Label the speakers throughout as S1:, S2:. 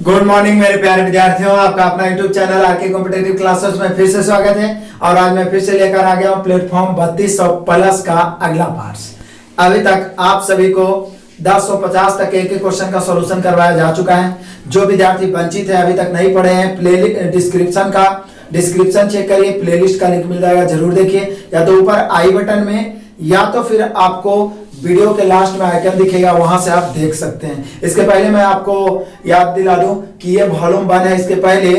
S1: Good morning मेरे प्यारे विद्यार्थियों, आपका अपना YouTube channel RK competitive classes में फिर से स्वागत है। और आज मैं फिर से लेकर आ गया हूं प्लेटफॉर्म 3200 प्लस का अगला पार्ट। अभी तक आप सभी को 1050 तक एक क्वेश्चन का सॉल्यूशन करवाया जा चुका है। जो विद्यार्थी वंचित है, अभी तक नहीं पढ़े हैं, प्ले डिस्क्रिप्शन चेक करिए, प्लेलिस्ट का लिंक मिल जाएगा, जरूर देखिए। या तो ऊपर आई बटन में या तो फिर आपको वीडियो के लास्ट में आइकन दिखेगा, वहां से आप देख सकते हैं। इसके पहले मैं आपको याद दिला दूं कि ये वॉल्यूम 1 है। इसके पहले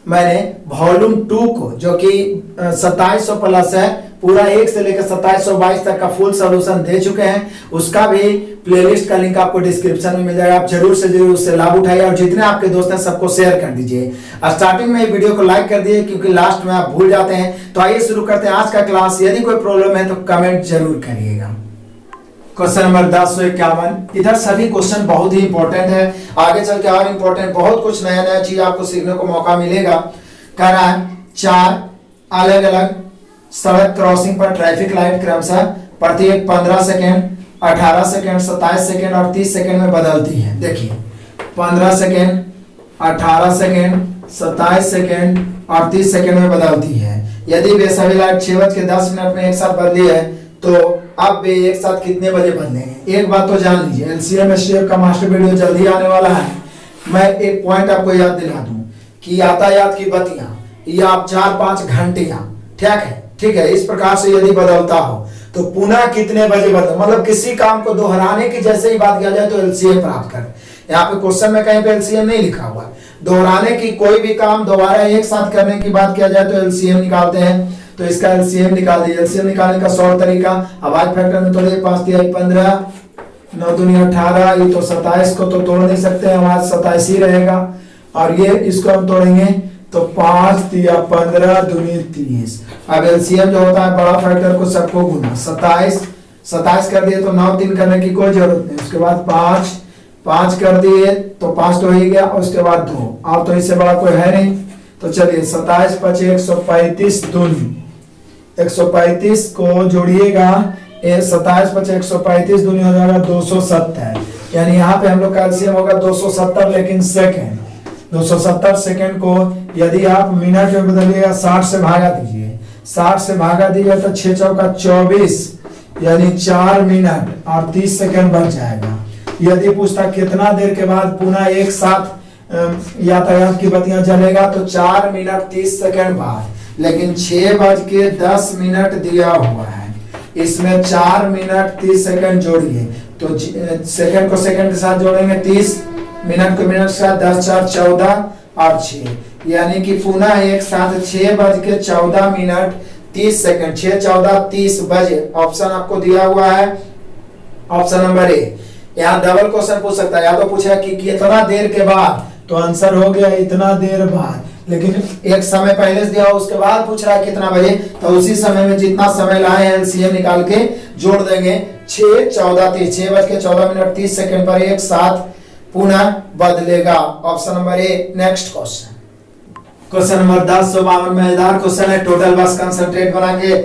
S1: मैंने वॉल्यूम 2 को, जो कि 2700 प्लस है, पूरा 1 से लेकर 2722 तक का फुल सॉल्यूशन दे चुके हैं। उसका भी प्लेलिस्ट का लिंक आपको डिस्क्रिप्शन में मिल जाएगा। आप जरूर से जरूर उससे लाभ उठाइए और जितने आपके दोस्त हैं सबको शेयर कर दीजिए। स्टार्टिंग में वीडियो को लाइक कर दिए, क्योंकि लास्ट में आप भूल जाते हैं। तो आइए शुरू करते हैं आज का क्लास। यदि कोई प्रॉब्लम है तो कमेंट जरूर करिएगा। Question number 1051। इधर सभी क्वेश्चन बहुत ही इंपॉर्टेंट है, आगे चल के और इंपॉर्टेंट बहुत कुछ नया नया चीज आपको सीखने को मौका मिलेगा। कह रहा है 4 अलग अलग सड़क क्रॉसिंग पर ट्रैफिक लाइट क्रमशः प्रत्येक 15 सेकेंड, 18 सेकेंड, 27 सेकेंड और 30 सेकेंड में बदलती है। देखिए 15 सेकेंड, 18 सेकेंड, 27 सेकेंड और 30 सेकेंड में बदलती है। यदि वे सभी लाइट 6:10 में एक साथ बदली है तो अब वे एक साथ कितने बजे बदलेंगे? एक बात तो जान लीजिए, एलसीएम एसटीएफ का मास्टर वीडियो जल्दी आने वाला है। मैं एक पॉइंट आपको याद दिला दूं कि यातायात की बत्तियां या आप 4-5 घंटियां, ठीक है, इस प्रकार से यदि बदलता हो तो पुनः कितने बजे बदल, मतलब किसी काम को दोहराने की जैसे ही बात किया जाए तो एलसीएम प्राप्त कर। यहाँ पे क्वेश्चन में कहीं पे एलसीएम नहीं लिखा हुआ। दोहराने की कोई भी काम दोबारा एक साथ करने की बात किया जाए तो एलसीएम निकालते हैं। तो इसका एलसीएम निकाल दिया। एलसीएम निकालने का 100 तरीका। अब आज फैक्टर में तोड़िए, 5 × 3 = 15, 9 × 2 = 18, ये तो 27 को तो तोड़ नहीं सकते, हमारा 27 ही रहेगा। और ये इसको हम तोड़ेंगे तो 5 × 3 = 15, 2 × 30। अब एलसीएम जो होता है बड़ा फैक्टर को सबको गुना, 27 कर दिए तो 9 3 करने की कोई जरूरत नहीं। उसके बाद 5 कर दिए तो 5 तो ही गया, और उसके बाद 2। अब तो इससे बड़ा कोई है नहीं। तो चलिए 27 × 5 = 135, दूनी 135 को जोड़िएगा, 27 × 5 = 135, दूनी हो जाएगा 270। यानी यहाँ पे हम लोग का एलसीएम होगा 270, लेकिन सेकेंड 270 सेकेंड को यदि आप मिनट में बदलिएगा, 60 से भागा दीजिए। 60 से भागा दीजिए तो 6 × 4 = 24, यानी 4 मिनट और 30 सेकेंड बच जाएगा। यदि पूछता कितना देर के बाद पुनः एक साथ यातायात की बत्तियां जलेगा तो 4 मिनट 30 सेकेंड बाद, लेकिन 6:10 दिया हुआ है। इसमें 4 मिनट 30 सेकेंड जोड़िए तो सेकेंड को सेकेंड के साथ जोड़ेंगे 30, मिनट को मिनट के साथ 10 × 4 = 14 और 6, यानी कि पुनः एक साथ 6:14 30 सेकेंड, 6 × 14 = 30 बजे। ऑप्शन आपको दिया हुआ है, ऑप्शन नंबर ए। यहाँ डबल क्वेश्चन पूछ सकता है, या तो पूछेगा कि कितना देर के बाद, तो आंसर हो गया इतना देर बाद। लेकिन एक समय पहले से दिया हो, उसके बाद पूछ रहा है कितना बजे, तो उसी समय में जितना समय लाए हैं एलसीएम निकाल के जोड़ देंगे। 6 × 14 = 30, 6:14 30 सेकेंड पर एक साथ पुनः बदलेगा। Option number A. Next question number 1052 मजेदार क्वेश्चन है। टोटल बस कंसंट्रेट बना के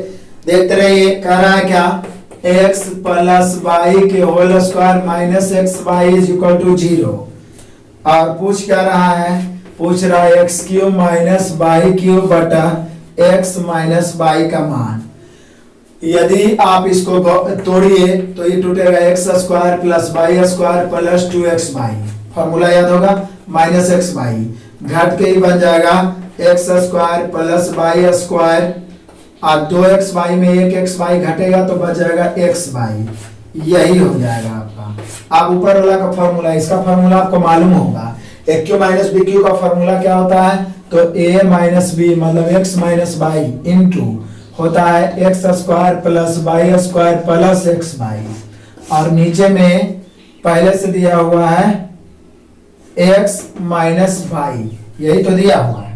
S1: देखते रहिए। कह रहा है क्या? x + y के होल स्क्वायर माइनस xy = 0। और पूछ क्या रहा है? पूछ रहा है x³ - y³ बटा x - y का मान। यदि आप इसको तोड़िए तो ये टूटेगा x² + y² + 2xy। फॉर्मूला याद होगा, -xy घट के ही बन जाएगा x² + y² और 2xy में 1xy घटेगा तो बच जाएगा xy। यही हो जाएगा आपका। आप ऊपर वाला का फॉर्मूला, इसका फॉर्मूला आपको मालूम होगा। AQ - BQ का फॉर्मूला क्या होता है? तो A - B मतलब x - y इंटू होता है x² + y² + xy। और नीचे में पहले से दिया हुआ है x - y, यही तो दिया हुआ है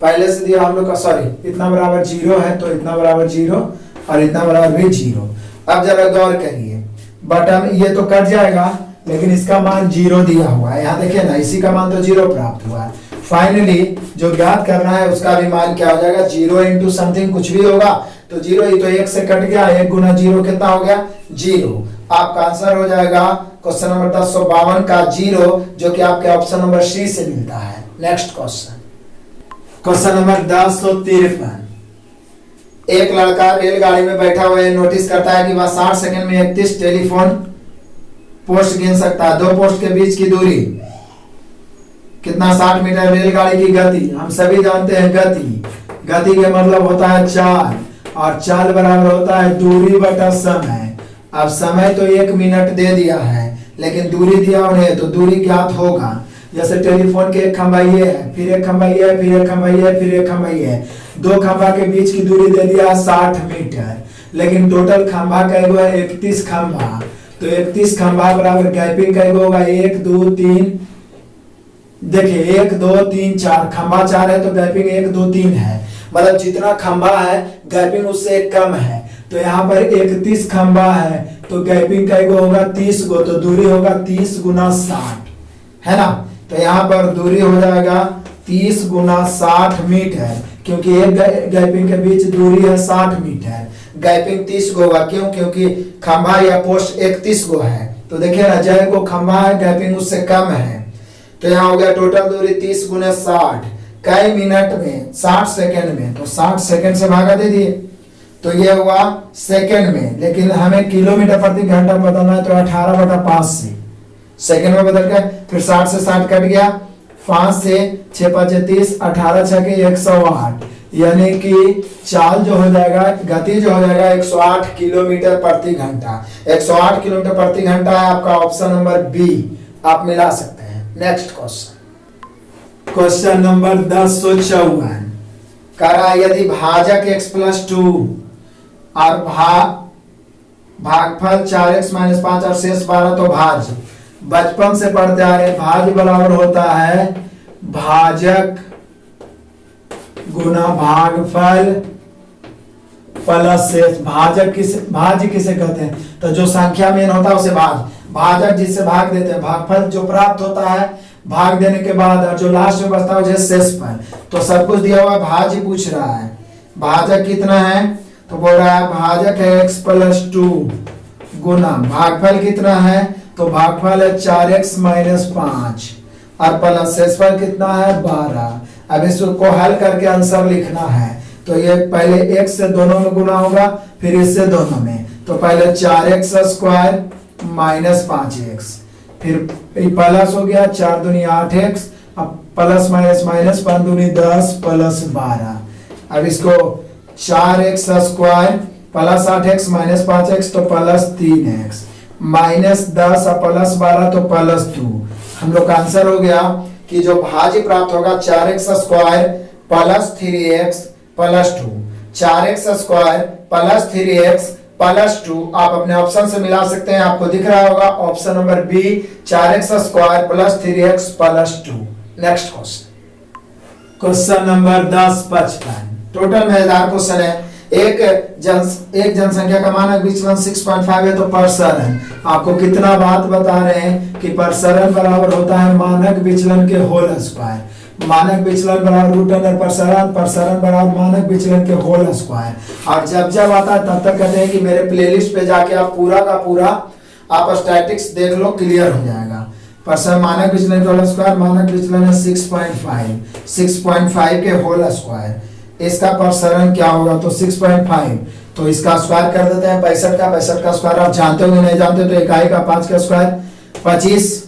S1: पहले से दिया हम लोग का। सॉरी, इतना बराबर 0 है तो इतना बराबर 0 और इतना बराबर भी 0। अब जरा गौर करिए, बटन ये तो कट जाएगा, लेकिन इसका मान 0 दिया हुआ है। यहाँ देखिए ना, इसी का मान तो 0 प्राप्त हुआ है। फाइनली जो ज्ञात करना है उसका भी मान क्या हो जाएगा? 0 इंटू समथिंग कुछ भी होगा तो 0 ही तो 1 से कट गया, 1 × 0 कितना हो गया? 0। आपका आंसर हो जाएगा क्वेश्चन नंबर 1052 का 0 जो कि आपके ऑप्शन नंबर सी से मिलता है। Next question, question number 1053। एक लड़का रेलगाड़ी में बैठा हुआ है, नोटिस करता है कि वह 60 सेकंड में 31 टेलीफोन पोस्ट गिन सकता है। दो पोस्ट के बीच की दूरी कितना? 60 मीटर। रेलगाड़ी की गति हम सभी जानते हैं, गति के मतलब होता है चाल, और चाल बराबर होता है दूरी बटा समय। अब समय तो 1 मिनट दे दिया है, लेकिन दूरी दिया उन्हें, तो दूरी ज्ञात होगा। जैसे टेलीफोन के एक खंभा ये है, फिर एक खंभा ये है, फिर एक खंभा ये है, फिर एक खंभा ये है। दो खंभा के बीच की दूरी दे दिया 60 मीटर, लेकिन टोटल खंभा का एगो है 31 खंभा। तो 31 खंभा बराबर गैपिंग का एगो होगा 1 2 3। देखिए 1 2 3 4 खंभा 4 है, तो गैपिंग 1 2 3 है। मतलब जितना खंभा है गैपिंग उससे एक कम है। तो यहाँ पर 31 खंभा है, तो गैपिंग का एगो होगा 30 गो, तो दूरी होगा 30 गुना 60, है ना। तो यहाँ पर दूरी हो जाएगा 30 गुना 60 मीटर, क्योंकि एक गैपिंग के बीच दूरी है 60 मीटर। गैपिंग 30 गो होगा, क्यों? क्योंकि खंभा या पोस्ट 31 गो है। तो देखिए ना, जय को खंभा है, गैपिंग उससे कम है। तो यहाँ हो गया टोटल दूरी 30 गुना 60, कई मिनट में, 60 सेकंड में। तो 60 सेकंड से भागा दे दिए, तो ये हुआ सेकंड में। लेकिन हमें किलोमीटर प्रति घंटा बदलना है, तो 18/5 से सेकंड में बदल के, फिर 60 से 60 कट गया, 5 से 6 5 30, 18 6 के 108, यानी कि चाल जो हो जाएगा, गति जो हो जाएगा 108 किलोमीटर प्रति घंटा। 108 किलोमीटर प्रति घंटा है आपका ऑप्शन नंबर बी, आप मिला सकते हैं। नेक्स्ट क्वेश्चन, क्वेश्चन नंबर 1054 कह रहा है यदि भाजक x+2 और भागफल 4x - 5 और शेष 12, तो भाज्य। बचपन से पढ़ते आ रहे, भाज्य बराबर होता है भाजक गुना भागफल प्लस शेष। भाज्य किसे कहते हैं? तो जो संख्या मेन होता है उसे भाजक जिससे भाग देते हैं। भागफल जो प्राप्त होता है भाग देने के बाद, और जो लास्ट में बचता है उसे शेष पर। तो सब कुछ दिया हुआ, भाज्य पूछ रहा है। भाजक कितना है? तो बोल रहा है भाजक है x+2 गुना भागफल कितना है? तो भागफल है 4x - 5 और प्लस शेषफल कितना है 12। अब इसको हल करके आंसर लिखना है। तो ये पहले x से दोनों में गुना होगा, फिर इससे दोनों में। तो पहले 4x² - 5x, फिर प्लस हो गया 4 दूनी 8x, अब प्लस माइनस माइनस 5 दूनी 10 प्लस 12। अब इसको 4x² plus 8x minus 5x, तो प्लस 3x माइनस 10 और प्लस 12, तो प्लस 2। हम लोग का आंसर हो गया कि जो भाज्य प्राप्त होगा 4x² plus 3x plus 2। 4x² plus 3x plus 2 आप अपने ऑप्शन से मिला सकते हैं। आपको दिख रहा होगा option number B, 4x² plus 3x plus 2। Next question, question number 1055 total मजेदार क्वेश्चन है। एक जनसंख्या का मानक विचलन 6.5 है, तो प्रसरण आपको कितना बात बता रहे हैं कि प्रसरण बराबर होता है मानक विचलन के होल स्क्वायर। मानक विचलन बराबर √अंडर प्रसरण, प्रसरण बराबर मानक विचलन के होल स्क्वायर। और जब आता है तब तक कहते हैं कि मेरे प्लेलिस्ट पे जाके आप पूरा का पूरा आप स्टैटिक्स देख लो, क्लियर हो जाएगा। प्रसरण मानक विचलन के होल स्क्वायर, मानक विचलन है 6.5 के होल स्क्वायर। इसका प्रसरण क्या होगा? तो 6.5, तो इसका स्क्वायर कर देते हैं 65 का स्क्वायर आप जानते हो नहीं जानते, तो इकाई का 5 का स्क्वायर, 25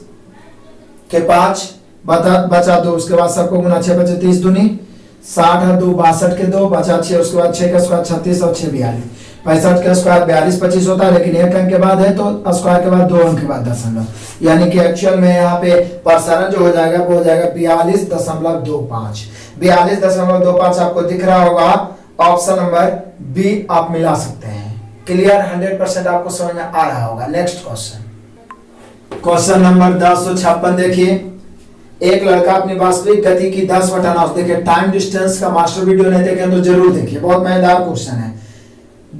S1: के 5 बचा 2, उसके बाद सबको गुना 6 बचे 30 दूनी 60 और 2 62 के 2 बचा 6, उसके बाद 6 का स्क्वायर 36 और 6 42। 65 का स्क्वायर 42 25 होता है, लेकिन 1 अंक के बाद है तो स्क्वायर के बाद 2 अंक के बाद दशमलव, यानी कि एक्चुअल में यहाँ पे प्रसरण जो हो जाएगा वो हो जाएगा 42.25। 42.25 आपको दिख रहा होगा, ऑप्शन नंबर बी आप मिला सकते हैं। क्लियर 100% आपको समझ में आ रहा होगा। नेक्स्ट क्वेश्चन, क्वेश्चन नंबर 1056 देखिए। एक लड़का अपनी वास्तविक गति की 10/9, देखिए टाइम डिस्टेंस का मास्टर वीडियो नहीं देखें तो जरूर देखिए, बहुत मजेदार क्वेश्चन है।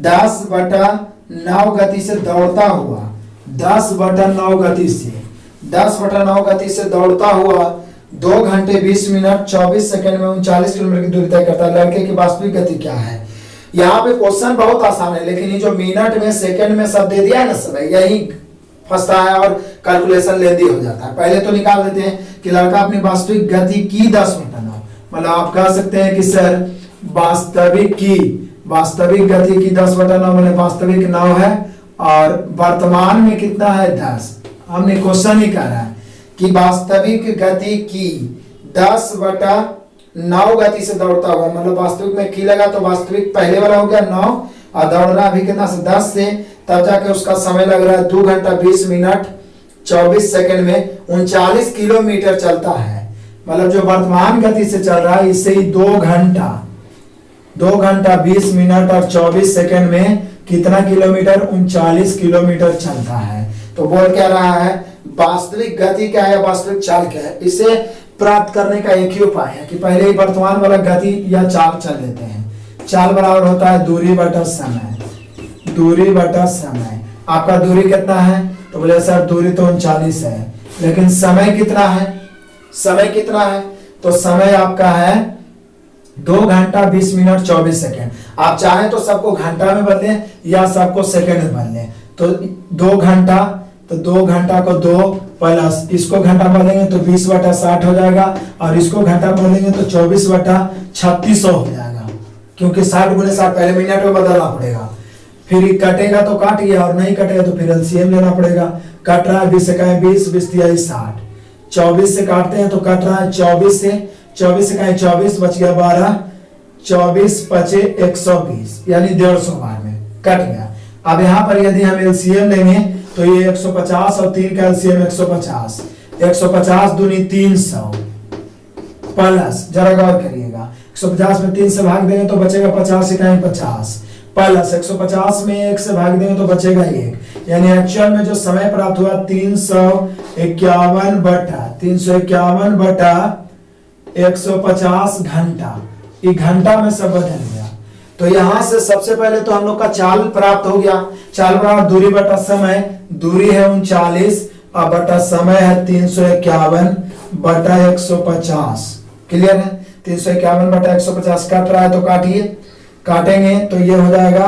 S1: 10/9 गति से दौड़ता हुआ, 10/9 गति से 10/9 गति से दौड़ता हुआ 2 घंटे 20 मिनट 24 सेकंड में 39 किलोमीटर की दूरी तय करता है। लड़के की वास्तविक गति क्या है? यहाँ पे क्वेश्चन बहुत आसान है, लेकिन ये जो मिनट में सेकंड में सब दे दिया है ना सब, यही फंसता है और कैलकुलेशन लेंदी हो जाता है। पहले तो निकाल देते हैं कि लड़का अपनी वास्तविक गति की 10/9, मतलब आप कह सकते हैं कि सर वास्तविक गति की 10/9 मतलब वास्तविक 9 है और वर्तमान में कितना है 10। हमने क्वेश्चन ही कहा है कि वास्तविक गति की 10/9 गति से दौड़ता हुआ, मतलब वास्तविक में की लगा तो वास्तविक पहले वाला हो गया 9 और दौड़ रहा अभी कितना से 10 से, तब जाके उसका समय लग रहा है 2 घंटा 20 मिनट 24 सेकंड में 39 किलोमीटर चलता है। मतलब जो वर्तमान गति से चल रहा है इससे ही 2 घंटा 20 मिनट और 24 सेकंड में कितना किलोमीटर 39 किलोमीटर चलता है। तो बोल क्या रहा है वास्तविक गति क्या है, वास्तविक चाल क्या है। इसे प्राप्त करने का एक ही उपाय है कि पहले ही वर्तमान वाला गति या चाल चल लेते हैं। चाल बराबर होता है दूरी बटा समय। आपका दूरी कितना है तो बोले सर दूरी तो 39 है, लेकिन समय कितना है तो समय आपका है 2 घंटा 20 मिनट 24 सेकेंड। आप चाहें तो सबको घंटा में बदलें या सबको सेकंड में बदलें। तो 2 घंटा तो 2 घंटा को 2 प्लस इसको घंटा बदलेंगे तो 20/60 हो जाएगा और इसको घंटा बदलेंगे तो 24/3600 हो जाएगा, क्योंकि 60 × 60 पहले मिनट में बदलना पड़ेगा। फिर कटेगा तो काट गया और नहीं कटेगा तो फिर एलसीएम लेना पड़ेगा। कट रहा है 20 से 20 20 60, 24 से काटते हैं तो कट रहा है 24 से 24 बच गया 12, 24 पचे 120 यानी 150 बार में कट गया। अब यहाँ पर यदि हम एलसीएम लेंगे तो ये 150 और 3 का एलसीएम 150, 150 दूनी 300 प्लस, जरा गौर करिएगा 150 में 3 से भाग देंगे तो बचेगा 50 इकाई 50 प्लस 150 में 1 से भाग देंगे तो बचेगा 1, यानी एक्चुअल में जो समय प्राप्त हुआ 351/150 घंटा। ये घंटा में सब बदल गया। तो यहां से सबसे पहले तो हम लोग का चाल प्राप्त हो गया। चाल बराबर दूरी बटा समय, दूरी है 39 और बटा समय है 351/150। क्लियर है, 351/150 कट रहा है तो काटेंगे तो ये हो जाएगा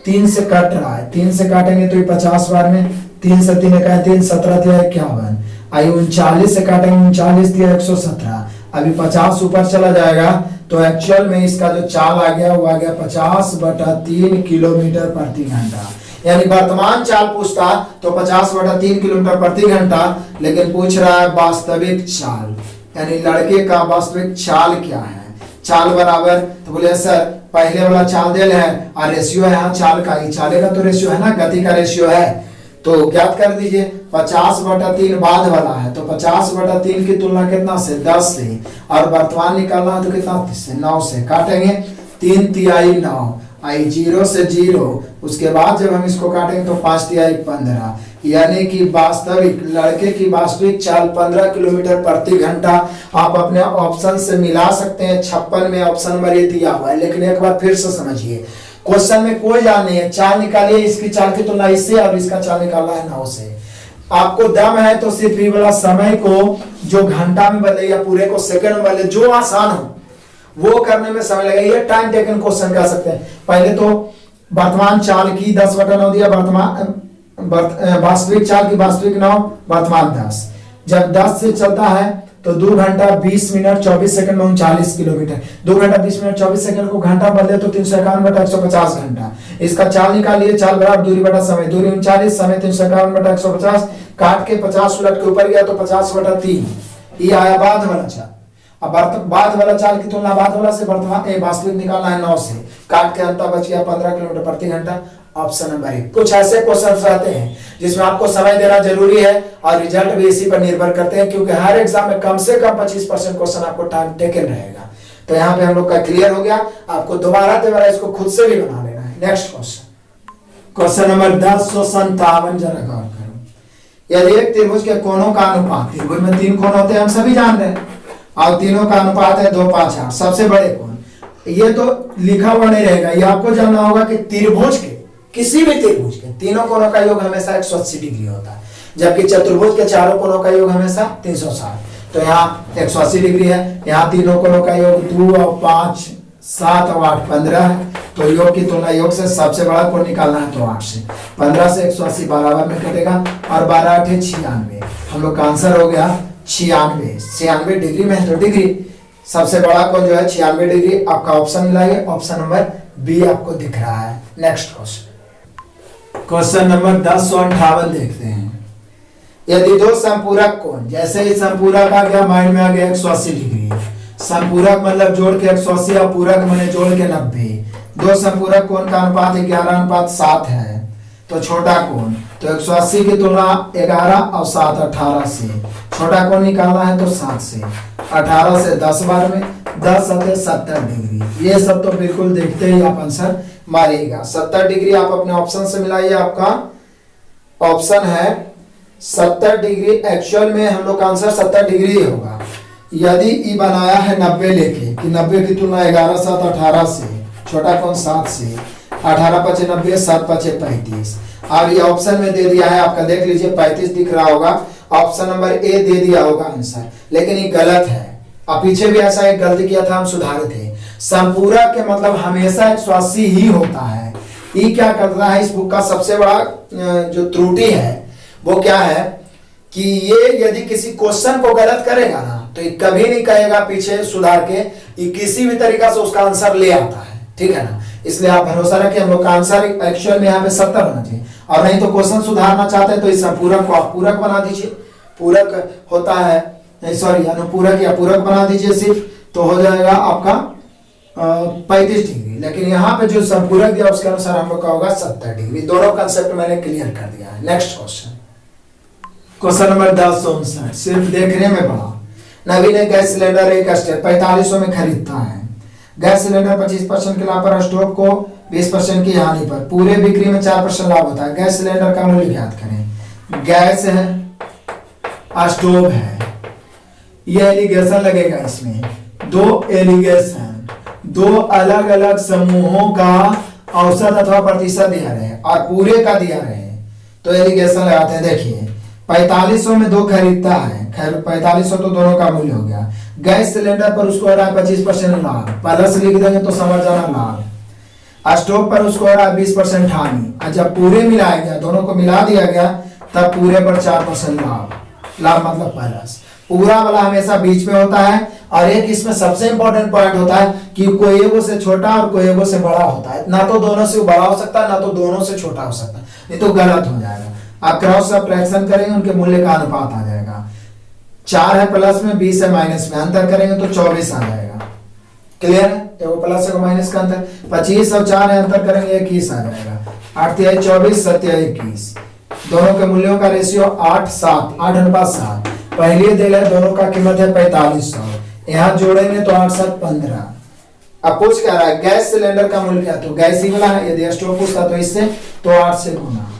S1: 3 से कट रहा है, 3 से काटेंगे तो ये 50 बार में, 3 से 3 का 3 17 51, आई 39 से काटेंगे 39 117, अभी 50 ऊपर चला जाएगा तो एक्चुअल में इसका जो चाल आ गया वो आ गया 50/3 किलोमीटर प्रति घंटा। यानी वर्तमान चाल पूछता तो 50/3 किलोमीटर प्रति घंटा, लेकिन पूछ रहा है वास्तविक चाल, यानी लड़के का वास्तविक चाल क्या है। चाल बराबर तो बोले सर पहले वाला चाल दे है और रेशियो है यहाँ चाल का, ही चाले का तो रेशियो है ना, गति का रेशियो है, तो ज्ञात कर दीजिए। 50/3 बाद वाला है तो 50/3 की तुलना कितना से 10 से, और वर्तमान निकालना है तो कितना से 9 से। काटेंगे 3 तिहाई 9, आई 0 से 0, उसके बाद जब हम इसको काटेंगे तो 5 तिहाई 15, यानी कि वास्तविक लड़के की वास्तविक चाल 15 किलोमीटर प्रति घंटा। आप अपने ऑप्शन से मिला सकते हैं, 56 में ऑप्शन नंबर ये दिया हुआ है, लेकिन एक बार फिर से समझिए क्वेश्चन में कोई जान नहीं है। चाल निकालिए, इसकी चाल की तुलना इससे और इसका चाल निकालना है 9 से। आपको दम है तो सिर्फ ये वाला समय को जो घंटा में बदले या पूरे को सेकंड में बदले, जो आसान हो वो करने में समय लगेगा। ये टाइम टेकन क्वेश्चन कह सकते हैं। पहले तो वर्तमान चाल की 10/9 दिया, वास्तविक चाल की वास्तविक 9, वर्तमान 10। जब 10 से चलता है तो 2 घंटा 20 मिनट 24 सेकंड में 39 किलोमीटर। 2 घंटा 20 मिनट 24 सेकंड को घंटा बदले तो 351/150 घंटा। इसका चाल निकालिए, चाल बराबर दूरी बटा समय, दूरी 39, समय 351/150, काट के 50 उलट के ऊपर गया तो 50/3, ये आया बाद वाला चाल। अब बाद वाला चाल की तुलना बाद वाला से वर्तमान वास्तविक निकालना है 9 से, काट के अंतर बच गया 15 किलोमीटर प्रति घंटा। Option number 1। कुछ ऐसे क्वेश्चंस रहते हैं जिसमें आपको समय देना जरूरी है और रिजल्ट भी इसी पर निर्भर करते हैं, क्योंकि हर एग्जाम में कम से कम 25% क्वेश्चन आपको टाइम टेकन रहेगा। तो यहाँ पे हम लोग का क्लियर हो गया। आपको दोबारा इसको खुद से भी बना लेना है। नेक्स्ट क्वेश्चन नंबर 1057, जरा गौर करो। यदि एक त्रिभुज के कोणों का अनुपात, त्रिभुज में 3 कोण होते हैं हम सभी जान रहे हैं, और तीनों का अनुपात है 2, 5, 8, सबसे बड़े कोण। ये तो लिखा हुआ नहीं रहेगा, ये आपको जानना होगा कि त्रिभुज के किसी भी त्रिभुज के तीनों कोणों का योग हमेशा 180 डिग्री होता है, जबकि चतुर्भुज के चारों कोणों का योग हमेशा 360। तो यहाँ 180 डिग्री है। यहाँ तीनों कोणों का योग 2 और 5 7 और 8 15 है, तो योग की तुलना योग से सबसे बड़ा कोण निकालना है तो 8 से। 15 से 180 बराबर में कटेगा और 12 8 96। हम लोग का आंसर हो गया 96 डिग्री में है तो डिग्री सबसे बड़ा कोण जो है 96 डिग्री। आपका ऑप्शन मिलाइए, ऑप्शन नंबर बी आपको दिख रहा है। नेक्स्ट क्वेश्चन नंबर 1058 देखते हैं। यदि दो संपूरक कोण, जैसे ही संपूरक आ गया माइंड में आ गया 180 डिग्री, संपूरक मतलब जोड़ के 180 और पूरक मैंने जोड़ के 90। दो संपूरक कोण का अनुपात 11:7 है, तो छोटा कोण तो 180 की तुलना 11 और 7 18 से छोटा कोण निकालना है तो 7 से। 18 से 10 बार में 10 सतह 70 डिग्री। ये सब तो बिल्कुल देखते ही आप आंसर मारिएगा। 70 डिग्री आप अपने ऑप्शन से मिलाइए। आपका ऑप्शन है 70 डिग्री। एक्चुअल में हम लोग का आंसर 70 डिग्री ही होगा। यदि ई बनाया है 90 लेके कि 90 की तुलना 11 7 18 से छोटा कोण 7 से। 18 5 90 7 5 35। और ये ऑप्शन में दे दिया है आपका, देख लीजिए 35 दिख रहा होगा। ऑप्शन नंबर ए दे दिया होगा आंसर, लेकिन ये गलत है। अब पीछे भी ऐसा एक गलती किया था, हम सुधारे थे। संपूरक के मतलब हमेशा 180 ही होता है। ये क्या करता है, इस बुक का सबसे बड़ा जो त्रुटि है वो क्या है कि ये यदि किसी क्वेश्चन को गलत करेगा ना तो ये कभी नहीं कहेगा पीछे सुधार के, ये किसी भी तरीका से उसका आंसर ले आता है। ठीक है ना, इसलिए आप भरोसा रखिए। हम लोग का आंसर एक्चुअल में यहाँ पे 70 होना चाहिए, और नहीं तो क्वेश्चन सुधारना चाहते हैं तो इस पूरक को आप पूरक बना दीजिए। पूरक होता है, सॉरी अनुपूरक या पूरक बना दीजिए सिर्फ, तो हो जाएगा आपका 35 डिग्री। लेकिन यहाँ पे जो संपूरक दिया उसके अनुसार हम लोग का होगा 70 डिग्री। दोनों कंसेप्ट मैंने क्लियर कर दिया है। Next question number 1059। सिर्फ देखने में बड़ा। नवीन एक गैस सिलेंडर एक स्टेप 4500 में खरीदता है। गैस सिलेंडर 25% के लाभ पर, स्टोव को 20% की हानि पर, पूरे बिक्री में 4% लाभ होता है। गैस सिलेंडर का मूल्य ज्ञात करें। गैस है, स्टोव है, ये एलिगेशन लगेगा इसमें। दो एलिगेशन, दो अलग अलग समूहों का औसत अथवा प्रतिशत दिया रहे और पूरे का दिया रहे तो एलिगेशन लगाते हैं। देखिए 4500 में दो खरीदता है, खैर 4500 तो दोनों का मूल्य हो गया। गैस सिलेंडर पर उसको हो रहा है 25% लाभ, प्लस लिख देंगे तो समझ जाना लाभ। स्टोव पर उसको हो रहा है 20% हानि, और जब पूरे मिलाया गया, दोनों को मिला दिया गया, तब पूरे पर 4% लाभ। लाभ मतलब प्लस। पूरा वाला हमेशा बीच में होता है। और एक इसमें सबसे इंपॉर्टेंट पॉइंट होता है कि कोई एगो से छोटा और कोई एगो से बड़ा होता है। ना तो दोनों से बड़ा हो सकता है, ना तो दोनों से छोटा हो सकता है, नहीं तो गलत हो जाएगा। आप क्रॉस सब्ट्रैक्शन करेंगे, उनके मूल्य का अनुपात आ जाएगा। 4 है प्लस में, 20 है माइनस में, अंतर करेंगे तो 24 आ जाएगा। क्लियर है, एगो प्लस एगो माइनस का अंतर। 25 और 4 है, अंतर करेंगे 21 आ जाएगा। 8 तिहाई 24, 7 तिहाई 21। दोनों के मूल्यों का रेशियो 8 7, 8:7। पहले दिल है, दोनों का कीमत है 4500। यहाँ जोड़ेंगे तो 8 7 15। अब पूछ क्या रहा है, गैस सिलेंडर का मूल्य क्या, तो गैस ही वाला है। यदि स्टोव पूछता तो इससे, तो 8 से गुना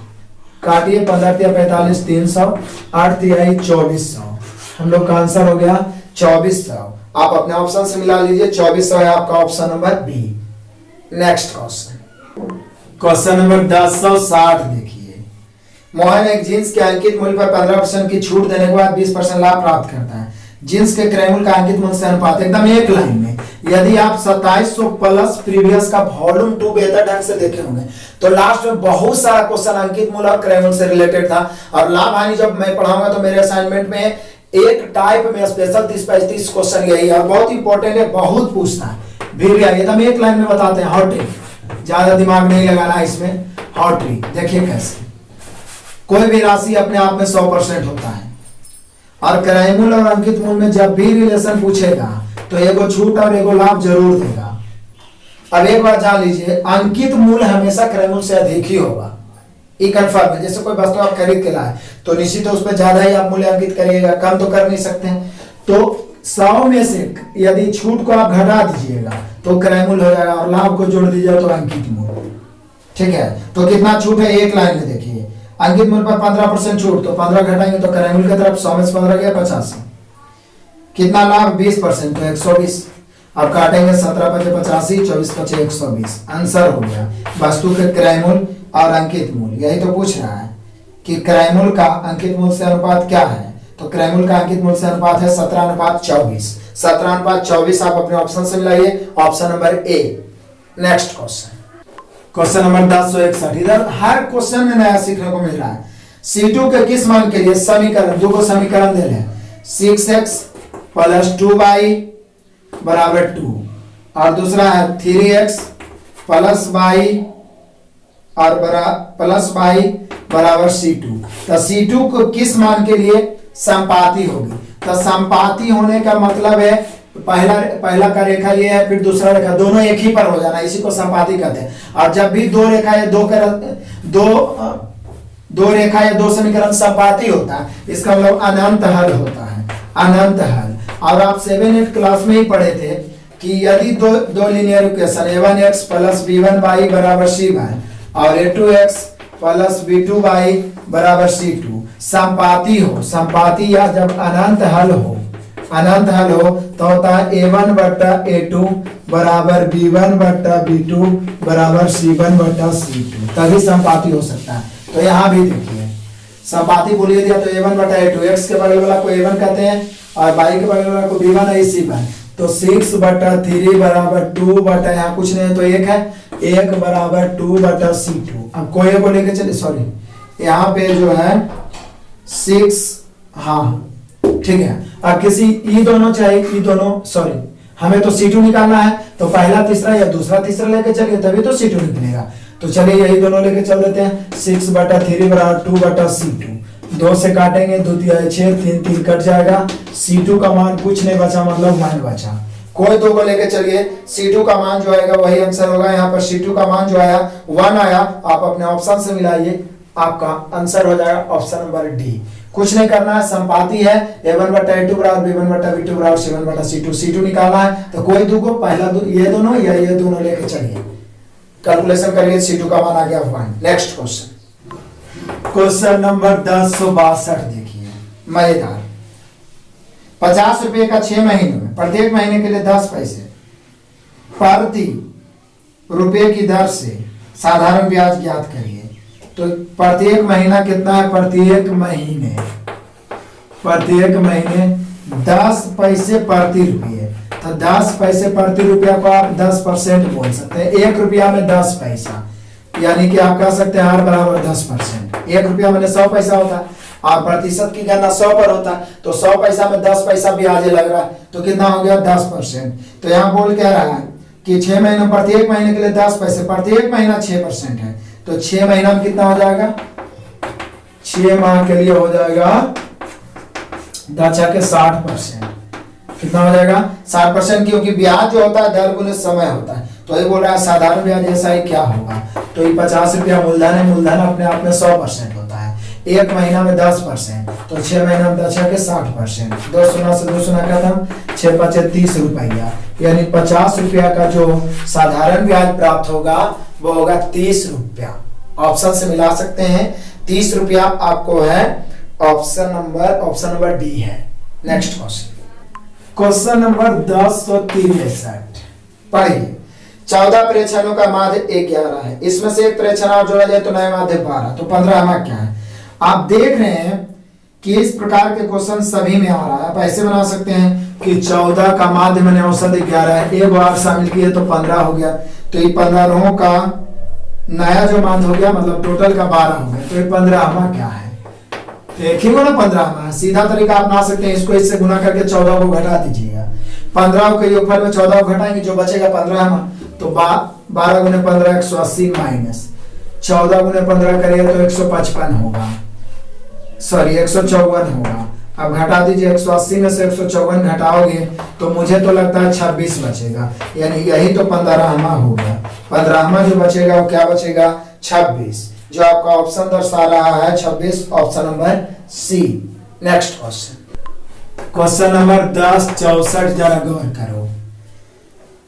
S1: काटिए। 15 तिया 45, 300, 8 तिहाई 2400। हम लोग का आंसर हो गया 2400। आप अपने ऑप्शन से मिला लीजिए, 2400 है आपका option number B. Next question number 1060 देखिए। मोहन एक जींस के अंकित मूल्य पर 15% की छूट देने के बाद 20% लाभ प्राप्त करता है। जींस के क्रय मूल्य का अंकित मूल्य से अनुपात एकदम एक लाइन में। यदि आप 2700 प्लस प्रीवियस का वॉल्यूम 2 बेहतर ढंग से देखे होंगे तो लास्ट में बहुत सारा क्वेश्चन अंकित मूल्य और क्रय मूल्य से रिलेटेड था। और लाभ हानि जब मैं पढ़ाऊंगा तो मेरे असाइनमेंट में एक टाइप में स्पेशल 30-35 क्वेश्चन यही है, और बहुत इंपॉर्टेंट है, बहुत पूछता है। भी एकदम एक लाइन में बताते हैं। हॉट ट्रिक, ज्यादा दिमाग नहीं लगाना इसमें। हॉट ट्रिक देखिए कैसे। कोई भी राशि अपने आप में 100% होता है, और क्रय मूल्य और अंकित मूल्य में जब भी रिलेशन पूछेगा तो एगो छूट और एगो लाभ जरूर देगा। अब एक बात जान लीजिए, अंकित मूल्य हमेशा क्रय मूल्य से अधिक ही होगा। ये कंफर्म है। जैसे कोई वस्तु आप खरीद के लाए तो निश्चित है उस पर ज्यादा ही आप मूल्य अंकित करिएगा, कम तो कर नहीं सकते हैं। तो 100 में से यदि छूट को आप घटा दीजिएगा तो क्रय मूल्य हो जाएगा, और लाभ को जोड़ दीजिएगा तो अंकित मूल्य। ठीक है, तो कितना छूट है एक लाइन में देखिए। अंकित मूल्य पर 15% छूट, तो 15 घटाएंगे तो क्रय मूल्य की तरफ 100 में से 15 गया 85। कितना लाभ 20%, तो 120। अब काटेंगे 17 × 5 = 85, 24 × 5 = 120। आंसर हो गया वस्तु के क्रय मूल्य और अंकित मूल्य। यही तो पूछ रहा है कि क्रय मूल्य का अंकित मूल्य से अनुपात क्या है, तो क्रय मूल्य का अंकित मूल्य से अनुपात है 17:24। 17×5 = 24 आप अपने ऑप्शन से मिलाइए, option number A. Next question number 1061। इधर हर क्वेश्चन में नया सीखने को मिल रहा है। C2 के किस मान के लिए समीकरण, दो समीकरण दे लें, 6x + 2y = 2 और दूसरा है 3x + y + C2। तो C2 को किस मान के लिए समपाती होगी? तो समपाती होने का मतलब है पहला का रेखा ये है, फिर दूसरा रेखा, दोनों एक ही पर हो जाना, इसी को समपाती कहते हैं। और जब भी दो रेखा या दो रेखा या दो समीकरण समपाती होता है, इसका मतलब अनंत हल होता है, अनंत हल। और आप 7-8 क्लास में ही पढ़े थे कि यदि दो linear equation a1x + b1y = c1 और a2x + b2y = c2 समपाती हो, समपाती या जब अनंत हल हो, अनंत हल हो तो होता है a1/a2 = b1/b2 = c1/c2, तभी समपाती हो सकता है। तो यहाँ भी देखिए समपाती बोलिए दिया तो a1/a2, x के बगल वाला को a1 कहते हैं और y के बगल वाला को b1 है, c1। तो 6/3 = 2 यहाँ कुछ नहीं है तो 1 है, 1 = 2/c2। अब कोई को लेके चले, सॉरी यहाँ पे जो है 6, हाँ ठीक है। अब किसी ई दोनों चाहिए, ई दोनों, सॉरी हमें तो C2 निकालना है, तो पहला तीसरा या दूसरा तीसरा लेके चलिए तभी तो C2 निकलेगा। तो चलिए यही दोनों लेके चल देते हैं। 6/3 = 2/c2, 2 से काटेंगे 2 × 6, 3 3 कट जाएगा। C2 का मान कुछ नहीं बचा, मतलब 1 बचा। कोई दो को लेके चलिए, C2 का मान जो आएगा वही आंसर होगा। यहाँ पर C2 का मान जो आया 1 आया, आप अपने ऑप्शन से मिलाइए, आपका आंसर हो जाएगा ऑप्शन नंबर डी। कुछ नहीं करना है, संपाती है, a1/a2 = b1/b2 = c1/c2, C2 निकालना है। तो कोई दो को पहला ये दोनों या ये दोनों लेके चलिए, कैलकुलेशन करिए, C2 का मान आ गया 1। नेक्स्ट क्वेश्चन नंबर 1062 देखिए, मजेदार। 50 रुपए का 6 महीने में, प्रत्येक महीने के लिए 10 पैसे प्रति रुपए की दर से साधारण ब्याज ज्ञात करिए। तो प्रत्येक महीना कितना है? प्रत्येक महीने 10 पैसे प्रति रुपये। तो 10 पैसे प्रति रुपया को आप 10% बोल सकते हैं। 1 रुपया में 10 पैसा, यानी कि आप कह सकते हैं R = 10%। 1 रुपया में 100 पैसा होता है और प्रतिशत की गणना 100 पर होता है, तो 100 पैसा में 10 पैसा ब्याज लग रहा है, तो कितना हो गया? 10%। तो यहाँ बोल कह रहा है कि 6 महीने, प्रत्येक महीने के लिए 10 पैसे, प्रत्येक महीना 6% है, तो 6 महीना में कितना हो जाएगा? 6 माह के लिए हो जाएगा 60%। कितना हो जाएगा? 60%, क्योंकि ब्याज जो होता है दर गुने समय होता है। तो ये बोल रहा है साधारण ब्याज ऐसा ही क्या होगा? तो ये 50 रुपया मूलधन है, मूलधन अपने आप में 100% होता है। 1 महीना में 10%, तो 6 महीना में 10 के 60%। 2 शून्य से 2 शून्य खत्म, 6 × 5 = 30 रुपया, यानी 50 रुपया का जो साधारण ब्याज प्राप्त होगा वो होगा 30 रुपया। ऑप्शन से मिला सकते हैं, 30 रुपया आपको है। ऑप्शन नंबर डी है। नेक्स्ट क्वेश्चन नंबर 1063 पढ़िए। 14 प्रेक्षणों का माध्य 11 है, इसमें से एक प्रेक्षण और जोड़ा जाए तो नया माध्य 12, तो 15 हमारा क्या है? आप देख रहे हैं कि इस प्रकार के क्वेश्चन सभी में आ रहा है। आप ऐसे बना सकते हैं कि 14 का माध्य मैंने औसत 11 है, एक बार शामिल किए तो 15 हो गया, तो ये 15 का नया जो माध्य हो गया, मतलब टोटल का 12 हो गया, तो ये 15 क्या है? एक ही ना 15। सीधा तरीका अपना सकते हैं, इसको इससे गुना करके 14 को घटा दीजिएगा। 15 के योगफल में 14 को घटाएंगे, जो बचेगा 15, तो 12 × 15 180 माइनस 14 × 15 करेगा तो 155 होगा, सॉरी 154 होगा। अब घटा दीजिए, 180 में से 154 घटाओगे तो मुझे तो लगता है 26 बचेगा, यानी यही तो 15वां हो गया। 15वां जो बचेगा वो क्या बचेगा? 26, जो आपका ऑप्शन दर्शा रहा है 26, option number C. Next question number 1064 जरा गौर करो।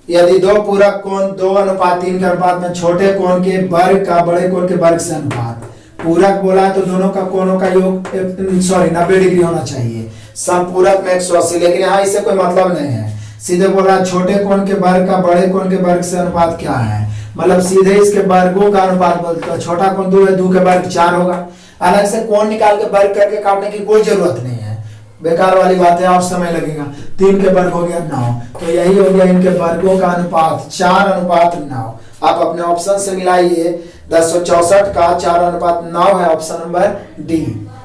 S1: यदि दो पूरक कोण 2:3 के अनुपात में छोटे कोण के वर्ग का बड़े कोण के वर्ग से अनुपात, पूरक बोला है तो दोनों का कोणों का योग 90 डिग्री होना चाहिए। समपूरक में 180, लेकिन यहाँ इससे कोई मतलब नहीं है। सीधे बोला छोटे कोण के वर्ग का बड़े कोण के वर्ग से अनुपात क्या है, मतलब सीधे इसके वर्गों का अनुपात बोलते हैं। छोटा कोण 2 है, 2 के वर्ग 4 होगा। अलग से कोण निकाल के वर्ग करके काटने की कोई जरूरत नहीं है, बेकार वाली बात है और समय लगेगा। 3 के वर्ग हो गया 9, तो यही हो गया इनके वर्गों का अनुपात 4:9। आप अपने ऑप्शन से मिलाइए, 1064 का 4:9 है option number D.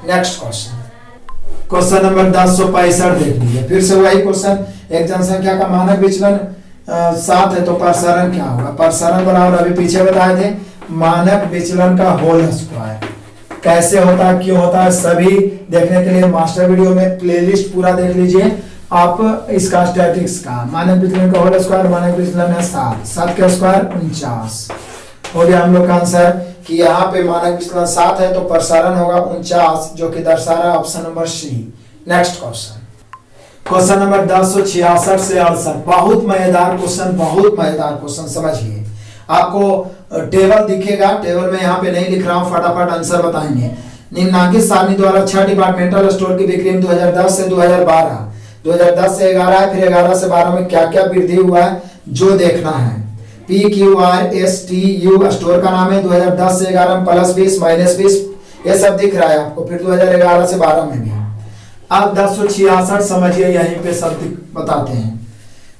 S1: Next question number 1065 देख लीजिए, फिर से वही क्वेश्चन। एक जनसंख्या का मानक विचलन 7 है तो प्रसारण क्या होगा? प्रसारण बराबर अभी पीछे बताए थे मानक विचलन का होल स्क्वायर। कैसे होता है, क्यों होता है, सभी देखने के लिए मास्टर वीडियो में प्लेलिस्ट पूरा देख लीजिए आप। इसका स्टैटिक्स का मानक विचलन का होल स्क्वायर, मानक विचलन है 7 के स्क्वायर 49 हो गया हम लोग का आंसर कि यहाँ पे मानक विचलन 7 है तो प्रसारण होगा 49, जो कि दर्शा रहा है option number C. Next question number 1066 से 68, बहुत मजेदार क्वेश्चन, बहुत मजेदार क्वेश्चन। समझिए, आपको टेबल दिखेगा, टेबल में यहाँ पे नहीं लिख रहा हूँ, फटाफट आंसर बताएंगे। निम्नांकित सारणी द्वारा 6 डिपार्टमेंटल स्टोर की बिक्री में 2010 से 2012, 2010 से 11 है, फिर 11 से 12 में क्या क्या वृद्धि हुआ है जो देखना है। PQRSTU स्टोर का नाम है। 2010 से 11 में +20 -20 ये सब दिख रहा है आपको, फिर 2011 से 12 में भी। अब 1066 समझिए, यहीं पे सब बताते हैं।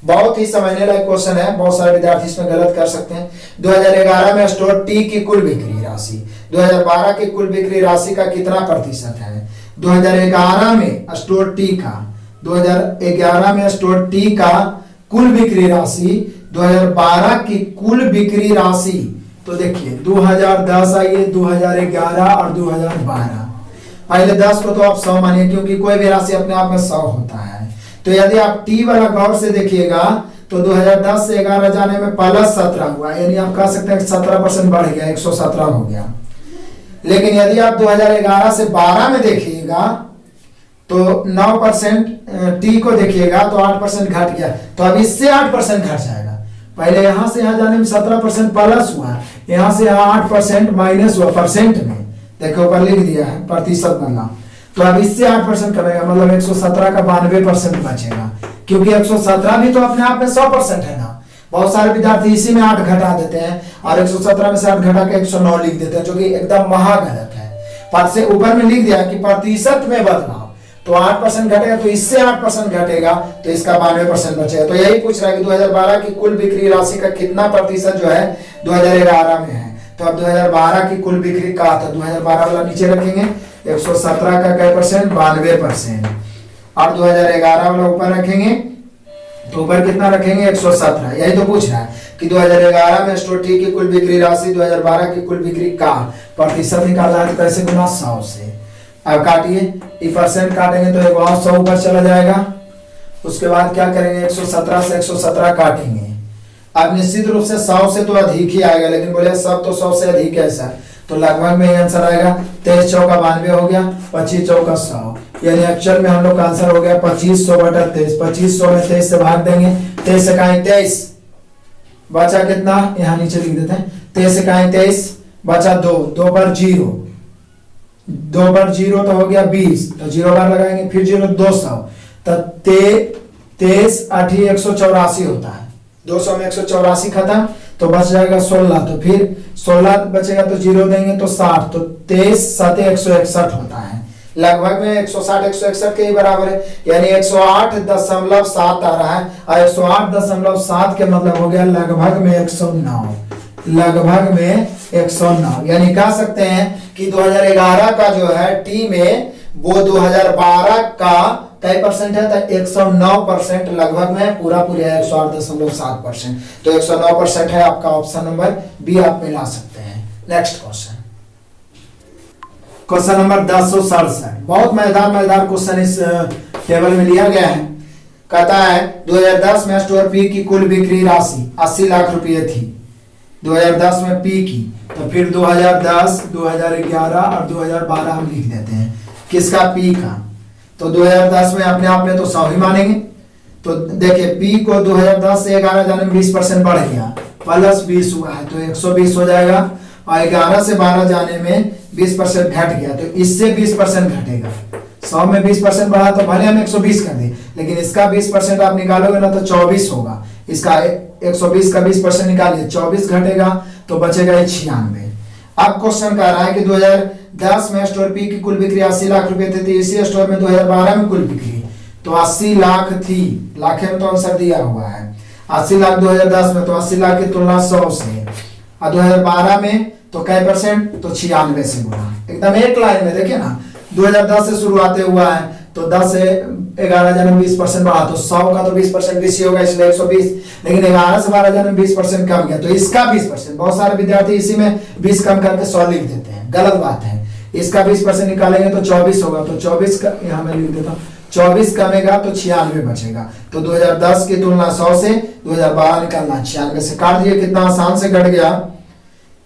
S1: बहुत ही समझने लायक क्वेश्चन है, बहुत सारे विद्यार्थी इसमें गलत कर सकते हैं। 2011 में स्टोर टी की कुल बिक्री राशि 2012 की कुल बिक्री राशि का कितना प्रतिशत है? 2011 में स्टोर टी का 2011 में स्टोर टी का कुल बिक्री राशि 2012 की कुल बिक्री राशि, तो देखिए 2010 आइए, 2011 और 2012। पहले 10 को तो आप 100 मानिए, क्योंकि कोई भी राशि अपने आप में 100 होता है। तो यदि आप टी वाला गौर से देखिएगा तो 2010 से 11 जाने में +17 हुआ, यानी आप कह सकते हैं 17% बढ़ गया, 117 हो गया। लेकिन यदि आप 2011 से 12 में देखिएगा तो 9% टी को देखिएगा तो 8% घट गया, तो अब इससे 8% घट जाएगा। पहले यहां से यहां जाने में 17% प्लस हुआ, यहां से यहां 8% माइनस हुआ परसेंट में, देखो ऊपर लिख दिया है प्रतिशत बना, तो अब इससे 8% करेगा, मतलब 117 का 92% बचेगा, क्योंकि 117 भी तो अपने आप में 100% है ना। बहुत सारे विद्यार्थी इसी में 8 घटा देते हैं और 117 में से 8 घटा के 109 लिख देते हैं, जो कि एकदम महागलत है। पर से ऊपर में लिख दिया कि प्रतिशत में बदलाव, तो 8% घटेगा तो इससे 8% घटेगा, तो इसका 92% बचेगा। तो यही पूछ रहा है कि 2012 की कुल बिक्री राशि का कितना प्रतिशत जो है 2011 में है। तो अब 2012 की कुल बिक्री का था, 2012 वाला नीचे रखेंगे, 117 का क्या परसेंट 92%, और 2011 वाला ऊपर रखेंगे, तो ऊपर कितना रखेंगे 117। यही तो पूछ रहा है कि 2011 में स्टोर टी की कुल बिक्री राशि 2012 की कुल बिक्री का प्रतिशत निकाला है, तो कैसे गुना 100 से। अब काटिए, ये परसेंट काटेंगे तो एक और 100 ऊपर चला जाएगा। उसके बाद क्या करेंगे, 117 से 117 काटेंगे। अब निश्चित रूप से 100 से तो अधिक ही आएगा, लेकिन बोले सब तो 100 से अधिक है सर, तो लगभग में आंसर आएगा 23 चौका 92 हो गया, 25 चौका 100, यानी एक्चुअल में हम लोग का आंसर हो गया 2500/23। 2500 में 23 से भाग देंगे, 23 से कहीं 23 बचा कितना, यहाँ नीचे लिख देते हैं, 23 से कहीं 23 बचा 2, 2 पर 0, 2 पर 0 तो हो गया 20, तो 0 बार लगाएंगे, फिर 0 200, तो 23 8 184 होता है, 200 में 184 खत्म, तो बच जाएगा 16, तो फिर 16 बचेगा तो 0 देंगे तो 60, तो 23 7 161 होता है। लगभग में 160 161 के ही बराबर है, यानी 108.7 आ रहा है, और 108.7 के मतलब हो गया लगभग में 109, लगभग में 109। यानी कह सकते हैं कि 2011 का जो है टी में वो 2012 का कई परसेंट है, तो 109% लगभग में, पूरा पूरा 108.7%, तो 109% है आपका ऑप्शन नंबर बी आप मिला सकते हैं। नेक्स्ट क्वेश्चन नंबर 1067, बहुत मजेदार क्वेश्चन इस टेबल में लिया गया है। कहता है 2010 में स्टोर पी की कुल बिक्री राशि 80 लाख रुपये थी, 2010 में पी की, तो फिर 2010 2011 और 2012 हम लिख देते हैं, किसका पी का, तो 2010 में अपने आप में तो 100 ही मानेंगे। तो देखिए पी को 2010 से 11 जाने में 20% बढ़ गया, +20 हुआ है तो 120 हो जाएगा, और 11 से 12 जाने में 20% घट गया, तो इससे 20% घटेगा। 100 में 20% बढ़ा तो भले हम 120 कर दें, लेकिन इसका 20% आप निकालोगे ना तो 24 होगा, इसका 120 का 20% निकालिए, 24 घटेगा तो बचेगा 96। अब क्वेश्चन कह रहा है कि 2010 में स्टोर पी की कुल बिक्री 80 लाख रुपए थी, तो इसी स्टोर में 2012 में कुल बिक्री तो 80 लाख थी, लाखे में तो आंसर दिया हुआ है। 80 लाख 2010 में, तो 80 लाख की तुलना 100 से, और 2012 में तो कै परसेंट, तो 96 से गुणा, एकदम एक लाइन में। देखिए ना 2010 से शुरुआत हुआ है, तो 10 से 11 जन्म 20% बढ़ा, तो 100 का तो 20% बेसी होगा, इसलिए 120। लेकिन 11 से 12 जन्म 20% कम गया, तो इसका 20%। बहुत सारे विद्यार्थी इसी में 20 कम करके 100 लिख देते हैं, गलत बात है। इसका 20% निकालेंगे तो 24 होगा, तो 24 का यहाँ मैं लिख देता हूँ, 24 कमेगा तो 96 बचेगा। तो 2010 की तुलना 100 से, 2012 निकालना 96 से, काट दिए। कितना आसान से कट गया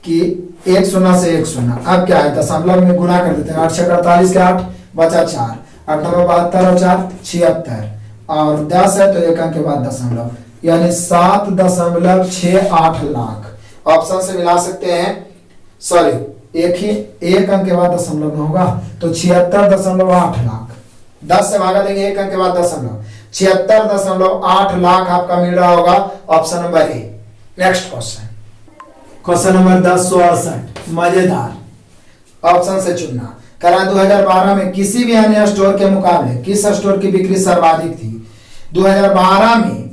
S1: कि एक शून्य से एक शून्य। अब क्या है, दशमलव में गुणा कर देते हैं। 8 छः 48 के 8 बचा 4, 8 9 72 और 4 76, और 10 है तो एक अंक के बाद दशमलव, यानी 7.68 लाख। ऑप्शन से मिला सकते हैं, सॉरी एक अंक के बाद दशमलव न होगा, तो 76.8 लाख। 10 से भागा देंगे, एक अंक के बाद दशमलव, 76.8 लाख आपका मिल रहा होगा। Option number A. Next question, question number 1068, मजेदार। ऑप्शन से चुनना। करा 2012 में किसी भी अन्य स्टोर के मुकाबले किस स्टोर की बिक्री सर्वाधिक थी? 2012 में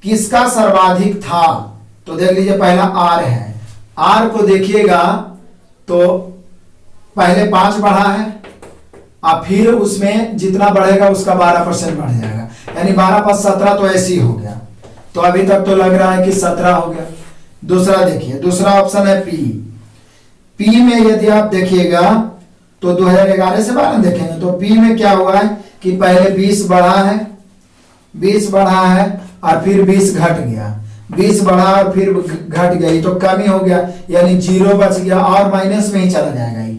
S1: किसका सर्वाधिक था? तो देख लीजिए, पहला आर है। आर को देखिएगा तो पहले 5 बढ़ा है, और फिर उसमें जितना बढ़ेगा उसका 12% बढ़ जाएगा, यानी 12 + 17 तो ऐसे ही हो गया। तो अभी तक तो लग रहा है कि 17 हो गया। दूसरा देखिए, दूसरा ऑप्शन है पी। पी में यदि आप देखिएगा तो 2011 से 12 देखेंगे तो पी में क्या हुआ है कि पहले 20 बढ़ा है, 20 बढ़ा है और फिर 20 घट गया, 20 बढ़ा और फिर घट गई, तो कमी हो गया, यानी 0 बच गया और माइनस में ही चला जाएगा ही।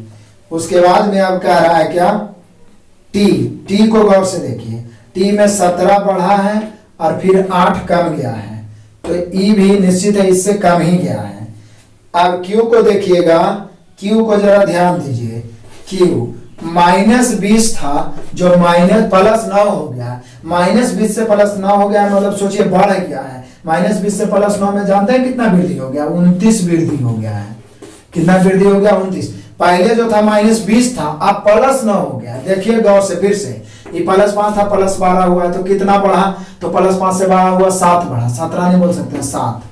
S1: उसके बाद में अब कह रहा है क्या, टी। टी को गौर से देखिए, टी में 17 बढ़ा है और फिर 8 कम गया है, तो ई भी निश्चित है इससे कम ही गया है। अब क्यू को देखिएगा, क्यू को जरा ध्यान दीजिए। क्यू -20 था, जो +9 हो गया। -20 से +9 हो गया, मतलब सोचिए बढ़ गया है। -20 से +9 में जानते हैं कितना वृद्धि हो गया? 29 वृद्धि हो गया है। कितना वृद्धि हो गया? 29। पहले जो था -20 था, अब +9 हो गया। देखिए गौर से, फिर से ये +5 था, +12 हुआ है, तो कितना बढ़ा? तो +5 से बढ़ा हुआ 7 बढ़ा, 17 नहीं बोल सकते, 7।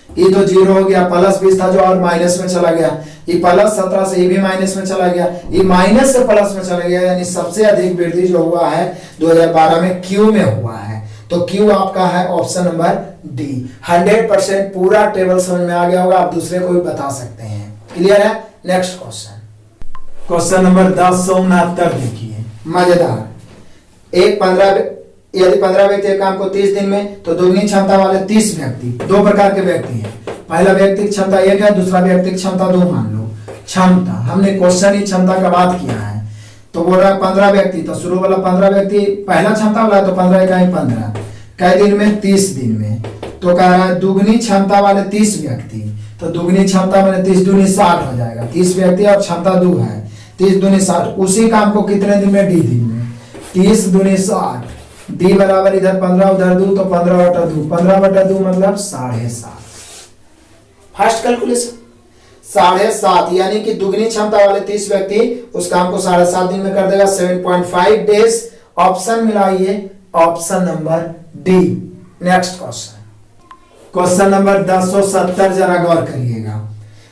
S1: ये तो 0 हो गया, +20 था जो और माइनस में चला गया, ये +17 से ये भी माइनस में चला गया, ये माइनस से प्लस में चला गया, यानी सबसे अधिक वृद्धि जो हुआ है 2012 में क्यू में हुआ है। तो क्यू आपका है ऑप्शन नंबर डी। 100% पूरा टेबल समझ में आ गया होगा, आप दूसरे को भी बता सकते हैं। क्लियर है? नेक्स्ट क्वेश्चन, क्वेश्चन नंबर 1069 देखिए, मजेदार। यदि 15 व्यक्ति एक काम को 30 दिन में, तो दोगुनी क्षमता वाले 30 व्यक्ति, 2 प्रकार के व्यक्ति हैं। पहला व्यक्ति की क्षमता 1 है, दूसरा व्यक्ति की क्षमता 2 मान लो। क्षमता, हमने क्वेश्चन ही क्षमता का बात किया है, तो बोल रहा है 15 व्यक्ति, तो शुरू वाला 15 व्यक्ति पहला क्षमता वाला है, तो 15 इकाई 15 कई दिन में? 30 दिन में। तो कह रहा है दुगनी क्षमता वाले 30 व्यक्ति, तो दुगनी क्षमता मैंने 30 दूनी 60 हो जाएगा। 30 व्यक्ति और क्षमता 2 है, 30 दूनी 60। उसी काम को कितने दिन में? डी दिन में। 30 दूनी 60, डी बराबर इधर 15 उधर 2, तो 15/2, 15/2 मतलब 7.5। फर्स्ट कैलकुलेशन 7.5, यानी कि दुगनी क्षमता वाले 30 व्यक्ति उस काम को 7.5 दिन में कर देगा, 7.5 डेज। ऑप्शन मिलाइए, option number D. Next question, question number 1070, जरा गौर करिएगा।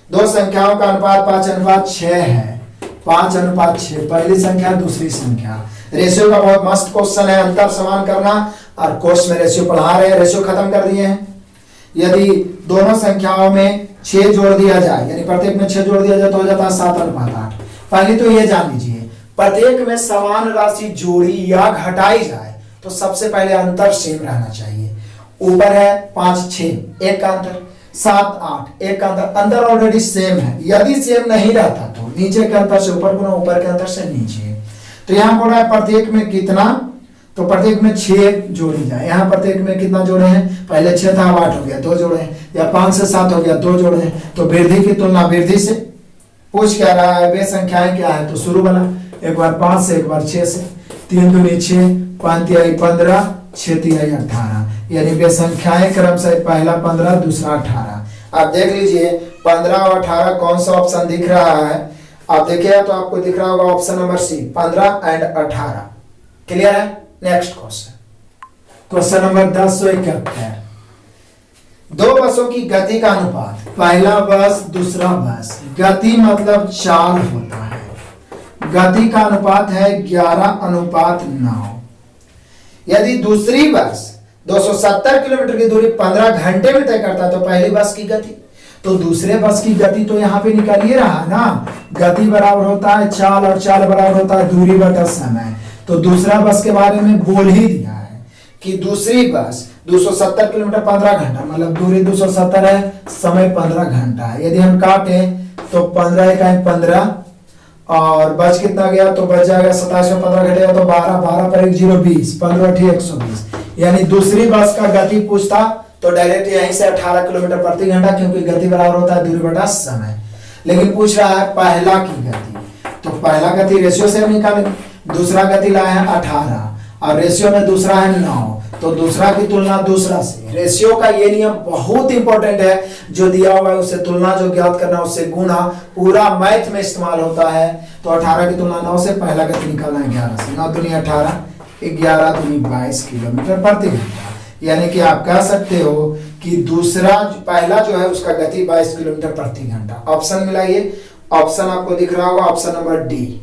S1: 2 संख्याओं का अनुपात 5:6 है, 5:6, पहली संख्या दूसरी संख्या। रेशियो का बहुत मस्त क्वेश्चन है, अंतर समान करना, और कोर्स में रेशियो पढ़ा रहे हैं, रेशियो खत्म कर दिए हैं। यदि दोनों संख्याओं में 6 जोड़ दिया जाए, यानी प्रत्येक में 6 जोड़ दिया जाए, तो हो जाता है 7:8। पहले तो ये जान लीजिए, प्रत्येक में समान राशि जोड़ी या घटाई जाए तो सबसे पहले अंतर सेम रहना चाहिए। ऊपर है 5-6, एक का अंतर, 7-8 एक का अंतर, अंतर ऑलरेडी सेम है। यदि सेम नहीं रहता तो नीचे के अंतर से ऊपर गुना, ऊपर के अंतर से नीचे। तो यहाँ बोल रहा है प्रत्येक में कितना, तो प्रत्येक में 6 जोड़ी जाए। यहाँ प्रत्येक में कितना जोड़े हैं? पहले 6 था, 8 हो गया, 2 जोड़े हैं, या 5 से 7 हो गया, 2 जोड़े हैं। तो वृद्धि की तुलना वृद्धि से। पूछ क्या रहा है? वे संख्याएं क्या है? तो शुरू वाला एक बार 5 से, एक बार 6 से। 3 दूनी 6, 5 तिहाई 15, 6 तिहाई 18, यानी वे संख्याएं क्रम से पहला 15, दूसरा 18। आप देख लीजिए 15 और 18 कौन सा ऑप्शन दिख रहा है? आप देखिएगा तो आपको दिख रहा होगा ऑप्शन नंबर सी, 15 और 18। क्लियर है? Next question, question number 1071। दो बसों की गति का अनुपात, पहला बस दूसरा बस, गति मतलब चाल होता है, गति का अनुपात है 11:9। यदि दूसरी बस 270 किलोमीटर की दूरी 15 घंटे में तय करता है तो पहली बस की गति, तो दूसरे बस की गति तो यहाँ पे निकल ही रहा है ना, गति बराबर होता है चाल और चाल बराबर होता है दूरी बटा समय। तो दूसरा बस के बारे में बोल ही दिया है कि दूसरी बस 270 किलोमीटर 15 घंटा, मतलब दूरी 270 है, समय 15 घंटा है। यदि हम काटे तो 15 इकाई 15 और बच कितना गया, तो बच जाएगा 27 में 15 घटेगा तो 12, 12 पर 1 0 20, 15 × 120। यानी दूसरी बस का गति पूछता तो डायरेक्ट यहीं से 18 किलोमीटर प्रति घंटा, क्योंकि गति बराबर होता है दूरी बटा समय। लेकिन पूछ रहा है पहला की गति, तो पहला गति रेशियो से हम निकालेंगे, दूसरा गति लाए हैं 18 और रेशियो में दूसरा है 9, तो दूसरा की तुलना दूसरा से। रेशियो का ये नियम बहुत इंपॉर्टेंट है, जो दिया हुआ है उससे तुलना, जो ज्ञात करना उससे गुना, पूरा मैथ में इस्तेमाल होता है। तो 18 की तुलना 9 से, पहला गति निकालना है 11 से, 9 दूनी 18, 11 दूनी 22 किलोमीटर प्रति घंटा। यानी कि आप कह सकते हो कि दूसरा पहला जो है उसका गति 22 किलोमीटर प्रति घंटा। ऑप्शन मिलाइए, ऑप्शन आपको दिख रहा होगा, option number D.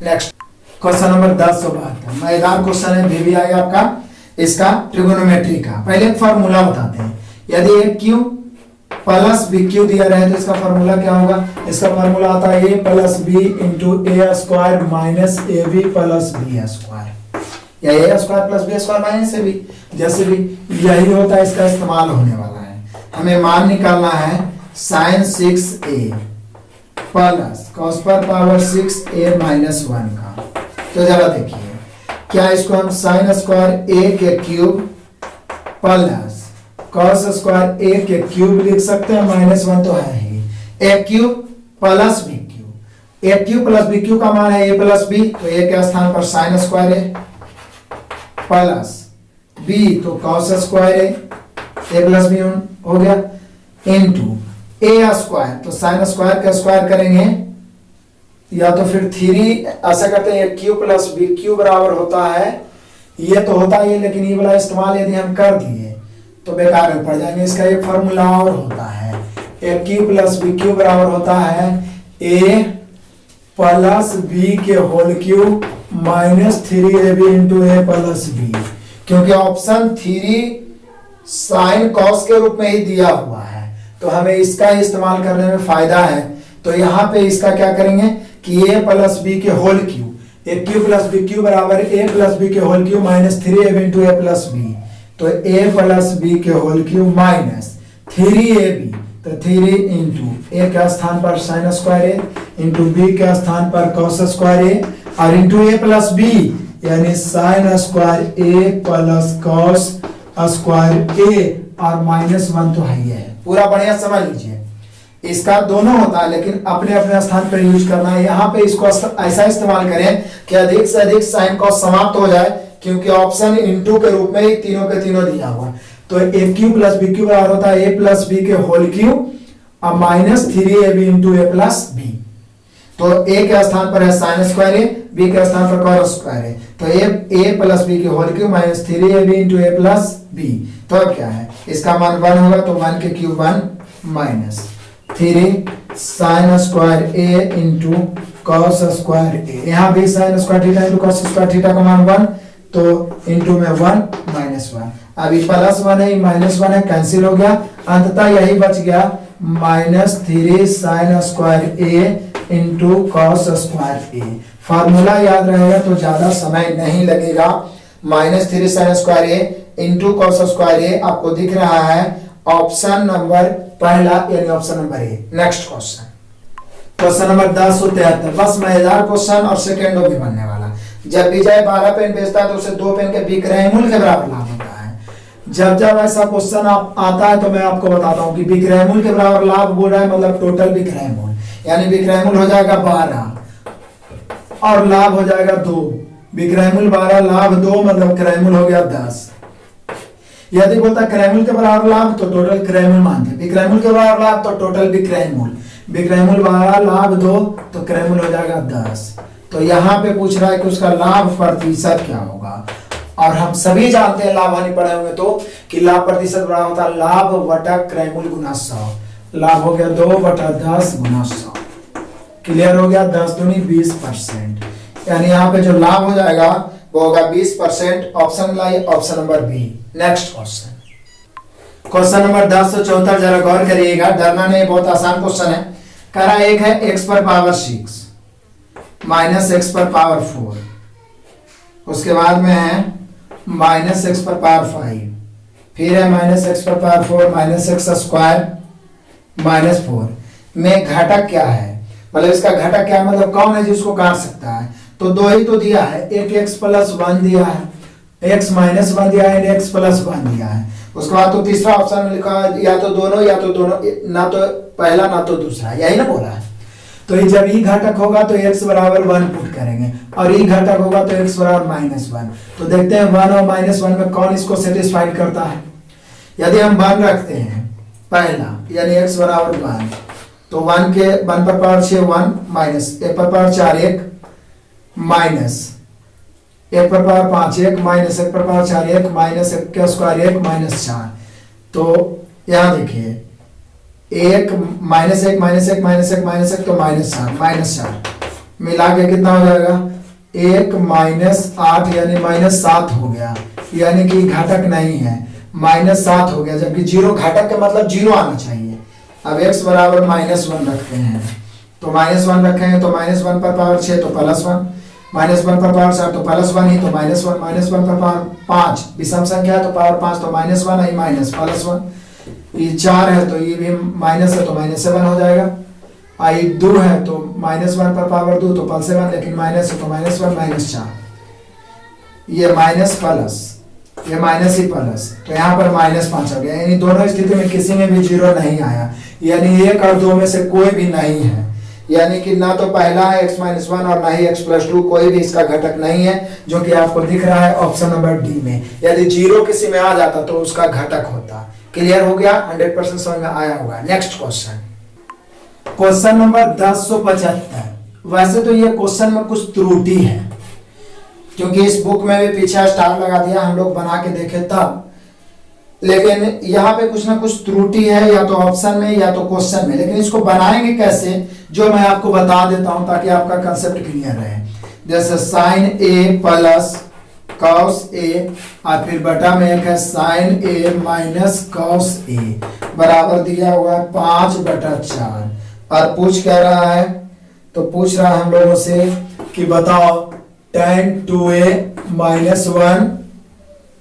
S1: Next question number 1072, मजेदार क्वेश्चन है, भी आएगा आपका इसका ट्रिगोनोमेट्री का। पहले एक फार्मूला बताते हैं, यदि ए क्यू प्लस बी क्यू दिया रहे तो इसका फार्मूला क्या होगा। इसका फार्मूला आता है A plus B into A square minus A B plus B square, या A square plus B square minus A B, जैसे भी यही होता है, इसका इस्तेमाल होने वाला है। हमें मान निकालना है साइन 6a प्लस कॉस पर पावर 6a माइनस 1 का। तो जरा देखिए, क्या इसको हम साइन स्क्वायर ए के क्यूब प्लस कॉस स्क्वायर ए के क्यूब लिख सकते हैं, माइनस 1 तो है ही, ए क्यूब प्लस बी क्यूब, ए क्यूब प्लस बी क्यूब का मान है ए प्लस बी, तो ए के स्थान पर sine square A plus B तो cos square A plus B हो गया, इनटू ए स्क्वायर, तो साइन स्क्वायर का स्क्वायर करेंगे या तो फिर 3 ऐसा करते हैं, क्यू प्लस बी क्यू बराबर होता है, ये तो होता ही है, लेकिन ये वाला इस्तेमाल यदि हम कर दिए तो बेकार में पड़ जाएंगे। इसका एक फॉर्मूला और होता है, A cube plus B cube बराबर होता है ए प्लस बी के whole cube minus 3ab into A plus B, क्योंकि ऑप्शन 3 साइन कॉस के रूप में ही दिया हुआ है, तो हमें इसका ही इस्तेमाल करने में फायदा है। तो यहाँ पे इसका क्या करेंगे कि ए प्लस बी के whole cube, A cube plus B cube बराबर ए प्लस बी के whole cube minus 3ab into A plus B, तो ए प्लस बी के होल क्यूब माइनस 3ab, तो 3 इंटू ए के स्थान पर sine square A into B के स्थान पर कॉस स्क्वायर ए और इंटू ए प्लस बी, यानी sine square A plus cos square A और माइनस 1 तो है। पूरा बढ़िया समझ लीजिए, इसका दोनों होता है लेकिन अपने अपने स्थान पर यूज करना है। यहाँ पे इसको ऐसा इस्तेमाल करें कि अधिक से अधिक साइन कॉस समाप्त हो जाए, क्योंकि ऑप्शन इनटू के रूप में ही तीनों के तीनों दिया हुआ। तो ए क्यू प्लस बी क्यू बराबर होता है ए प्लस बी के होल क्यूब और minus 3ab into A plus B, तो ए के स्थान पर है साइन स्क्वायर ए, बी के स्थान पर कॉस स्क्वायर ए, तो ए प्लस बी के whole cube minus 3ab into A plus B, तो अब क्या है, इसका मान 1 होगा, तो 1 के cube 1 minus 3 sign square A into cos square ए, यहाँ भी sine square theta into cos square theta का मान 1, तो इंटू में 1 माइनस 1, अभी प्लस 1 है माइनस 1 है, कैंसिल हो गया, अंततः यही बच गया minus 3 sign square A into cos square A. Formula याद रहेगा तो ज्यादा समय नहीं लगेगा। Minus 3 sign square A into cos square ए आपको दिख रहा है ऑप्शन नंबर पहला, यानी option number A. Next question, question number 1073, बस मजेदार क्वेश्चन और सेकेंडो भी बनने वाला। जब विजय 12 पेन बेचता है तो उसे 2 पेन के विक्रय मूल्य के बराबर लाभ होता है। जब जब ऐसा क्वेश्चन आता है तो मैं आपको बताता हूँ कि विक्रय मूल्य के बराबर लाभ बोल रहा है, मतलब टोटल विक्रय मूल्य, यानी विक्रय मूल्य हो जाएगा 12 और लाभ हो जाएगा 2, विक्रय मूल्य 12 लाभ 2, मतलब क्रय मूल्य हो गया 10। यदि बोलता क्रय मूल्य के बराबर लाभ तो टोटल क्रय मूल्य मानते, विक्रय मूल्य के बराबर लाभ तो टोटल विक्रय मूल्य, विक्रय मूल्य 12 लाभ 2 तो क्रय मूल्य हो जाएगा 10। तो यहाँ पे पूछ रहा है कि उसका लाभ प्रतिशत क्या होगा। और हम सभी जानते हैं लाभ हानि पढ़े होंगे तो कि लाभ प्रतिशत बड़ा होता है लाभ बटा क्रयमूल्य गुना 100। लाभ हो गया 2/10 गुना 100। क्लियर हो गया। 10 दूनी 20%, यानी यहाँ पे जो लाभ हो जाएगा वो होगा 20%। ऑप्शन लाइए option number B. Next question, question number 1074 जरा गौर करिएगा, डरना नहीं, बहुत आसान क्वेश्चन है। कह रहा एक है x पर पावर 6 माइनस x पर पावर 4, उसके बाद में है माइनस x पर पावर 5, फिर है माइनस x पर power 4 minus x square minus 4 में घटक क्या है, मतलब इसका घटक क्या है, मतलब कौन है जिसको काट सकता है। तो दो ही तो दिया है, एक x प्लस 1 दिया है, x माइनस 1 दिया है, x प्लस 1 दिया है। उसके बाद तो तीसरा ऑप्शन में लिखा है या तो दोनों, ना तो पहला ना तो दूसरा, यही ना बोला है। तो ये जब ई घटक होगा तो x बराबर 1 पुट करेंगे और ई घटक होगा तो x बराबर -1। तो देखते हैं 1 और -1 में कौन इसको सेटिस्फाइड करता है। यदि हम 1 रखते हैं पहला, यानी x बराबर 1, तो 1 के 1 पर पावर 6 1 माइनस 1 पर पावर 4 1 माइनस 1 पर पावर 5 1 माइनस 1 पर पावर 4 1 माइनस 1 का स्क्वायर 1 माइनस 4। तो यहाँ देखिए 1 माइनस 1 माइनस 1 माइनस 1 माइनस 1 तो -4 मिला के कितना हो जाएगा 1 माइनस 8 यानी -7 हो गया, यानी कि घटक नहीं है, -7 हो गया, जबकि जीरो घटक का मतलब जीरो आना चाहिए। अब x बराबर -1 रखते हैं, तो -1 रखेंगे तो -1 पर पावर 6 तो +1, -1 पर पावर 7 तो +1 ही, तो -1 -1 पर पावर 5 विषम संख्या है तो पावर 5 तो -1 है माइनस +1। ये 4 है तो ये भी माइनस है तो -7 हो जाएगा। आई 2 है तो -1 पर पावर 2 तो +7, लेकिन माइनस है तो -1 -4, ये माइनस प्लस, ये माइनस ही प्लस, तो यहाँ पर -5 आ गया। यानी दोनों स्थिति में किसी में भी जीरो नहीं आया, यानी 1 और 2 में से कोई भी नहीं है, यानी कि ना तो पहला है x-1 और ना ही x+2, कोई भी इसका घटक नहीं है, जो कि आपको दिख रहा है ऑप्शन नंबर डी में। यदि जीरो किसी में आ जाता तो उसका घटक होता। क्लियर हो गया, 100% समझ में आया होगा। Next question, question number 1075। वैसे तो ये क्वेश्चन में कुछ त्रुटि है, क्योंकि इस बुक में भी पीछे स्टार लगा दिया, हम लोग बना के देखे तब, लेकिन यहाँ पे कुछ ना कुछ त्रुटि है, या तो ऑप्शन में या तो क्वेश्चन में। लेकिन इसको बनाएंगे कैसे, जो मैं आपको बता देता हूं ताकि आपका कंसेप्ट क्लियर रहे। जैसे sin a plus cos a और फिर बटा में एक है sin a minus cos a बराबर दिया हुआ है 5/4, और पूछ कह रहा है, तो पूछ रहा है हम लोगों से कि बताओ tan 2a माइनस 1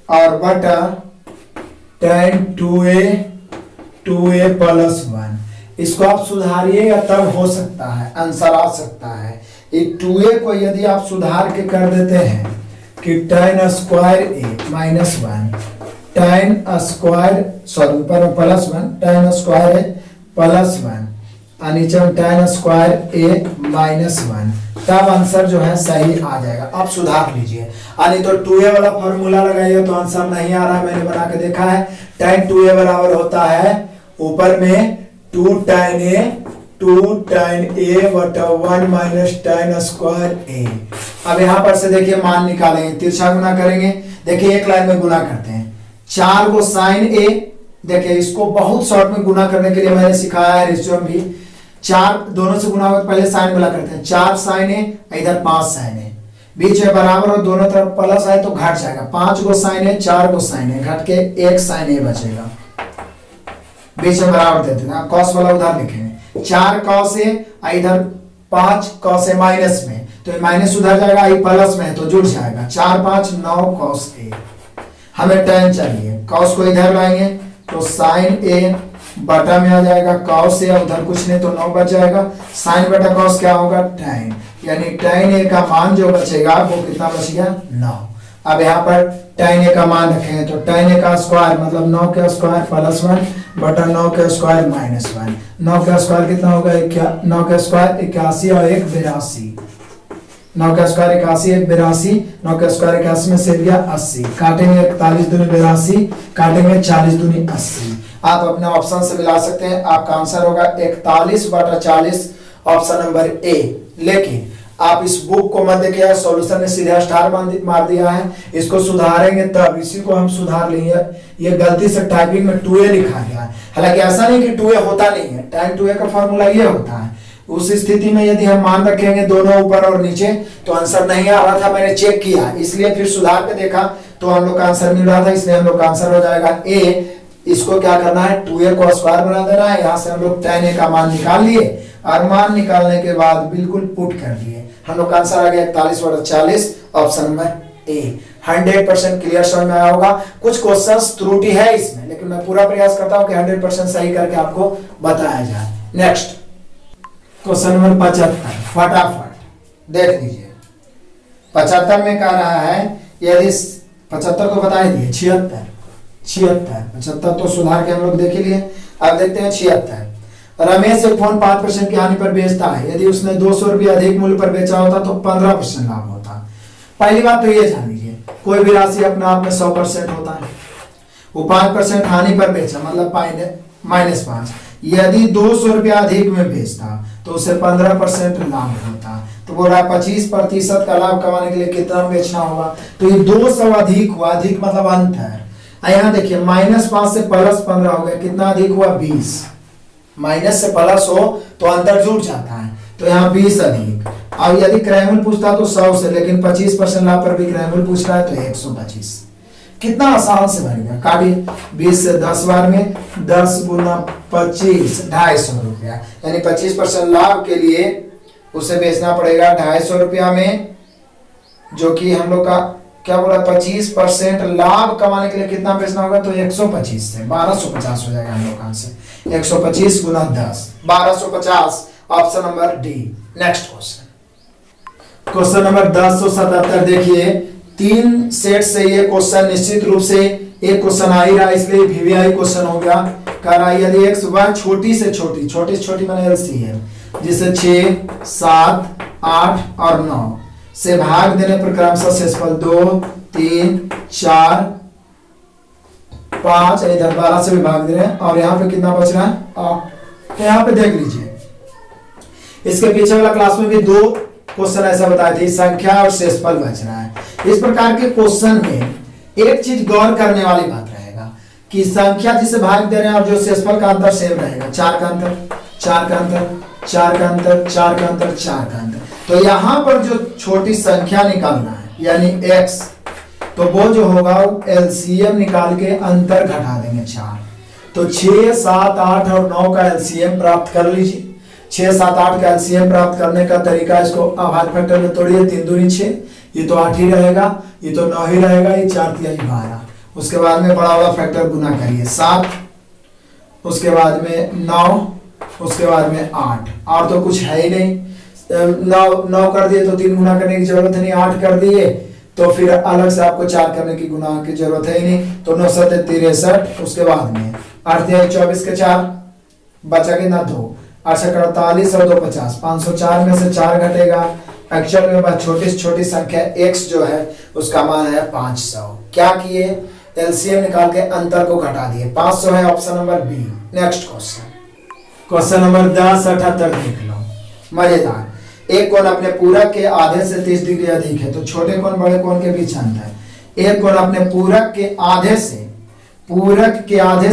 S1: और बटा tan 2a प्लस 1। इसको आप सुधारिएगा तब हो सकता है, आंसर आ सकता है। ये 2a को यदि आप सुधार के कर देते हैं कि tan square a minus 1 tan square sorry ऊपर plus 1 tan square a plus 1 और नीचे में tan स्क्वायर a माइनस 1, तब आंसर जो है सही आ जाएगा। आप सुधार लीजिए, यानी तो 2a वाला फॉर्मूला लगाइए तो आंसर नहीं आ रहा है, मैंने बना के देखा है। tan 2a बराबर होता है ऊपर में 2 tan a बटा 1 माइनस tan स्क्वायर a। अब यहाँ पर से देखिए मान निकालेंगे, तिरछा गुना करेंगे। देखिए एक लाइन में गुना करते हैं, 4 को sin a, देखिए इसको बहुत शॉर्ट में गुना करने के लिए मैंने सिखाया है रेशियो भी। 4 दोनों से गुना होगा तो पहले साइन गुना करते हैं, 4 sin a, इधर 5 sin a, बीच में बराबर और दोनों तरफ प्लस है तो घट जाएगा। 5 को sin a 4 को sin a, घट के 1 sin a बचेगा, बीच में बराबर देते हैं। cos वाला उधर लिखेंगे, 4 cos a, इधर 5 cos a माइनस में, तो माइनस उधर जाएगा, आई प्लस में तो जुड़ जाएगा। 4 5 9 cos a। हमें tan चाहिए, cos को इधर लाएंगे तो sin a बटा में आ जाएगा cos a, उधर कुछ नहीं तो 9 बच जाएगा। sin बटा cos क्या होगा tan, यानी tan a का मान जो बचेगा वो कितना बच गया 9। अब यहाँ पर tan a का मान रखेंगे तो tan a का स्क्वायर मतलब 9 का स्क्वायर प्लस 1 बटा 9 का स्क्वायर माइनस 1। 9 का स्क्वायर कितना होगा 9 का स्क्वायर 81 और 1 82, 9 का स्क्वायर 81 1 82, 9 का स्क्वायर 81 में से गया 80, काटेंगे 41 दूनी 82, काटेंगे 40 दूनी 80। आप अपने ऑप्शन से मिला सकते हैं, आपका आंसर होगा 41/40, ऑप्शन नंबर ए। लेकिन आप इस बुक को मत देखिए, सॉल्यूशन में सीधा स्टार मार दिया है, इसको सुधारेंगे तब, इसी को हम सुधार लेंगे। ये गलती से टाइपिंग में 2a लिखा गया है, हालांकि ऐसा नहीं कि 2a होता नहीं है, tan 2a का फॉर्मूला ये होता है। उस स्थिति में यदि हम मान रखेंगे दोनों ऊपर और नीचे तो आंसर नहीं आ रहा था, मैंने चेक किया, इसलिए फिर सुधार के देखा तो हम लोग का आंसर मिल रहा था, इसलिए हम लोग का आंसर हो जाएगा ए। इसको क्या करना है, 2a को स्क्वायर बना देना है, यहाँ से हम लोग tan a का मान निकाल लिए और मान निकालने के बाद बिल्कुल पुट कर दिए, हम लोग का आंसर आ गया 41/40, ऑप्शन नंबर ए। 100% क्लियर समझ में आया होगा। कुछ क्वेश्चंस त्रुटि है इसमें, लेकिन मैं पूरा प्रयास करता हूं कि 100% सही करके आपको बताया जाए। नेक्स्ट क्वेश्चन नंबर 75, फटाफट देख लीजिए। 75 में कह रहा है, यदि 75 को बता दिए, 75 तो सुधार के हम लोग देख ही लिए। अब देखते हैं 76। रमेश एक फोन 5% की हानि पर बेचता है, यदि उसने 200 रुपये अधिक मूल्य पर बेचा होता तो 15% लाभ होता। पहली बात तो ये जान लीजिए, कोई भी राशि अपने आप में 100% होता है। वो 5% हानि पर बेचा, मतलब -5। यदि 200 रुपया अधिक में बेचता तो उसे 15% लाभ होता। तो बोल रहा है 25% का लाभ कमाने के लिए कितना बेचना होगा, तो ये 200 अधिक हुआ, अधिक मतलब अंतर। यहाँ देखिए -5 से +15 हो गया, कितना अधिक हुआ, 20। माइनस से प्लस हो तो अंतर जुड़ जाता है, तो यहाँ 20 अधिक। अब यदि क्रयमूल्य पूछता तो 100 से, लेकिन 25% लाभ पर भी क्रयमूल्य पूछ रहा है तो 125। कितना आसान से बन गया, काटिए 20 से 10 बार में 10 गुना 25, 250 रुपया, यानी 25% लाभ के लिए उसे बेचना पड़ेगा 250 रुपया में, जो कि हम लोग का क्या बोला, 25% लाभ कमाने के लिए कितना बेचना होगा, तो 125 से 1250 हो जाएगा हम लोग का आंसर। 125 गुना 10, 1250, option number D. Next question, question number 1077। देखिए 3 सेट से ये क्वेश्चन निश्चित रूप से एक क्वेश्चन आ ही रहा है, इसलिए वीवीआई क्वेश्चन हो गया। कह रहा है यदि x y छोटी से छोटी माने एलसीएम, जिसे 6, 7, 8 और 9 से भाग देने पर क्रमशः शेषफल 2, 3, 4, 5, इधर 12 से भी भाग दे रहे हैं, और यहाँ पे कितना बच रहा है, तो यहाँ पे देख लीजिए, इसके पीछे वाला क्लास में भी 2 क्वेश्चन ऐसा बताए थे, संख्या और शेषफल बच रहा है। इस प्रकार के क्वेश्चन में एक चीज गौर करने वाली बात रहेगा कि संख्या जिसे भाग दे रहे हैं और जो शेषफल का अंतर सेम रहेगा, 4 का अंतर, 4 का अंतर, 4 का अंतर, 4 का अंतर, 4 का अंतर। तो यहाँ पर जो छोटी संख्या निकालना है यानी x, तो वो जो होगा एलसीएम निकाल के अंतर घटा देंगे 4। तो 6, 7, 8 और 9 का एलसीएम प्राप्त कर लीजिए। 6, 7, 8 का एलसीएम प्राप्त करने का तरीका, इसको अभाज्य फैक्टर में तोड़िए, 3 दूनी 6, ये तो 8 ही रहेगा, ये तो 9 ही रहेगा, ये 4 तिहाई 12। उसके बाद में बड़ा वाला फैक्टर गुना करिए, 7, उसके बाद में 9, उसके बाद में 8, और तो कुछ है ही नहीं। 9 कर दिए तो 3 गुना करने की जरूरत नहीं, 8 कर दिए तो फिर अलग से आपको 4 करने की गुना की जरूरत है ही नहीं, तो 9 7 63, उसके बाद में 8 तिहाई 24 के 4, बचा कितना 2, 8 48 और 2 50, 504 में से 4 घटेगा। एक्चुअल में बात छोटी से छोटी संख्या x जो है उसका मान है 500। क्या किए, एलसीएम निकाल के अंतर को घटा दिए, 500 है, option number B. Next question, question number 1078 देख लो, मजेदार। एक कोण अपने पूरक के आधे से 30 डिग्री अधिक है, तो छोटे कोण बड़े कोण के बीच अंतर। एक कोण अपने पूरक के आधे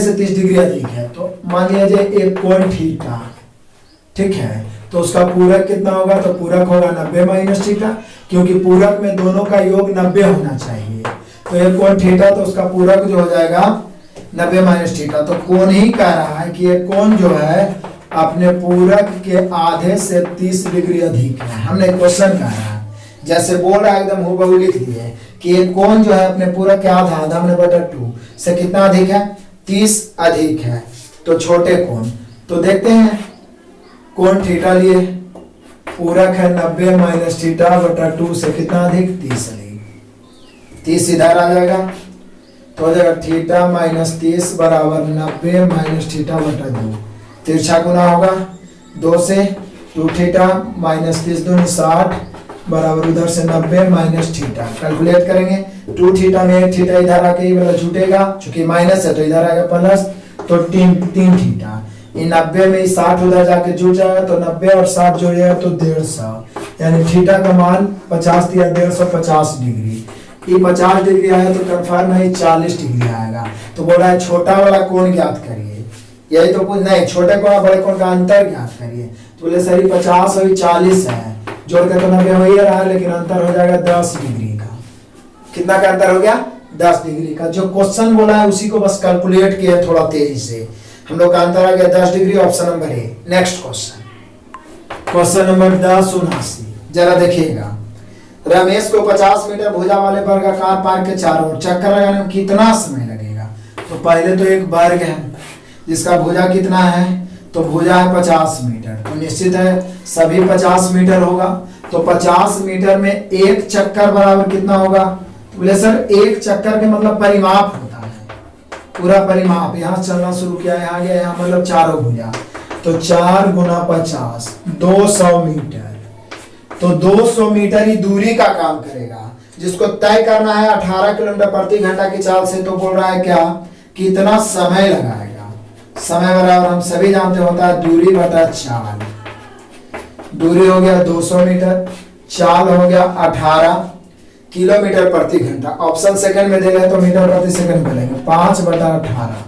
S1: से 30 डिग्री अधिक है, तो मान लीजिए एक कोण थीटा, ठीक है, तो उसका पूरक कितना होगा, तो पूरक होगा 90 माइनस थीटा, क्योंकि पूरक में दोनों का योग 90 होना चाहिए। तो एक कोण थीटा, तो उसका पूरक जो हो जाएगा 90 माइनस थीटा। तो कोण ही कह रहा है कि एक कोण जो है अपने पूरक के आधे से 30 डिग्री अधिक है। हमने क्वेश्चन कहा है, जैसे बोल रहा है एकदम हूबहू लिख दिए कि एक कोण जो है अपने पूरक के आधा, आधा हमने बटा 2 से कितना अधिक है, 30 अधिक है। तो छोटे कोण, तो देखते हैं, कोण थीटा लिए, पूरक है 90 माइनस थीटा बटा 2 से कितना अधिक, 30 अधिक। 30 इधर आ जाएगा, तो हो जाएगा थीटा माइनस 30 बराबर 90 माइनस थीटा बटा 2, तिरछा गुना होगा 2 से, 2 थीटा माइनस 30 दूनी 60 बराबर उधर से 90 माइनस थीटा। कैलकुलेट करेंगे, 2 थीटा में 1 थीटा इधर आके ये वाला छूटेगा, चूंकि माइनस है तो इधर आएगा प्लस, तो 3 थीटा। इन 90 में 60 उधर जाके जुड़ जाएगा, तो 90 और 60 जोड़ जाएगा तो 150। यानी थीटा का मान 50 दिया 150 डिग्री। ये 50 डिग्री आया तो कन्फर्म है 40 डिग्री आएगा। तो बोल रहा है छोटा वाला कोण ज्ञात करिए, यही तो कुछ नहीं, छोटे कोण और बड़े कोण का अंतर ज्ञात करिए। तो बोले सर 50 और 40 है, जोड़ के तो 90 हो ही रहा है, लेकिन अंतर हो जाएगा 10 डिग्री का। कितना का अंतर हो गया? 10 डिग्री का। जो क्वेश्चन बोला है उसी को बस कैलकुलेट किया थोड़ा तेजी से। हम लोग का अंतर आ गया 10 degree, option number A. Next question number 1079 जरा देखिएगा। रमेश को 50 मीटर भुजा वाले वर्गाकार पार्क के चारों ओर चक्कर लगाने में कितना समय लगेगा? तो पहले तो एक वर्ग है जिसका भुजा कितना है, तो भुजा है 50 मीटर, तो निश्चित है सभी 50 मीटर होगा। तो 50 मीटर में एक चक्कर बराबर कितना होगा? तो बोले सर एक चक्कर के मतलब परिमाप होता है, पूरा परिमाप। यहाँ चलना शुरू किया, यहाँ गया, यहाँ मतलब चारों भुजा, तो 4 गुना 50 200 मीटर। तो 200 मीटर ही दूरी का काम करेगा, जिसको तय करना है 18 किलोमीटर प्रति घंटा की चाल से। तो बोल रहा है क्या, कितना समय लगाएगा? समय बराबर हम सभी जानते होता है दूरी बटा चाल। दूरी हो गया 200 मीटर, चाल हो गया 18 किलोमीटर प्रति घंटा। ऑप्शन सेकंड में दे रहे तो मीटर प्रति सेकंड बोलेंगे, 5/18।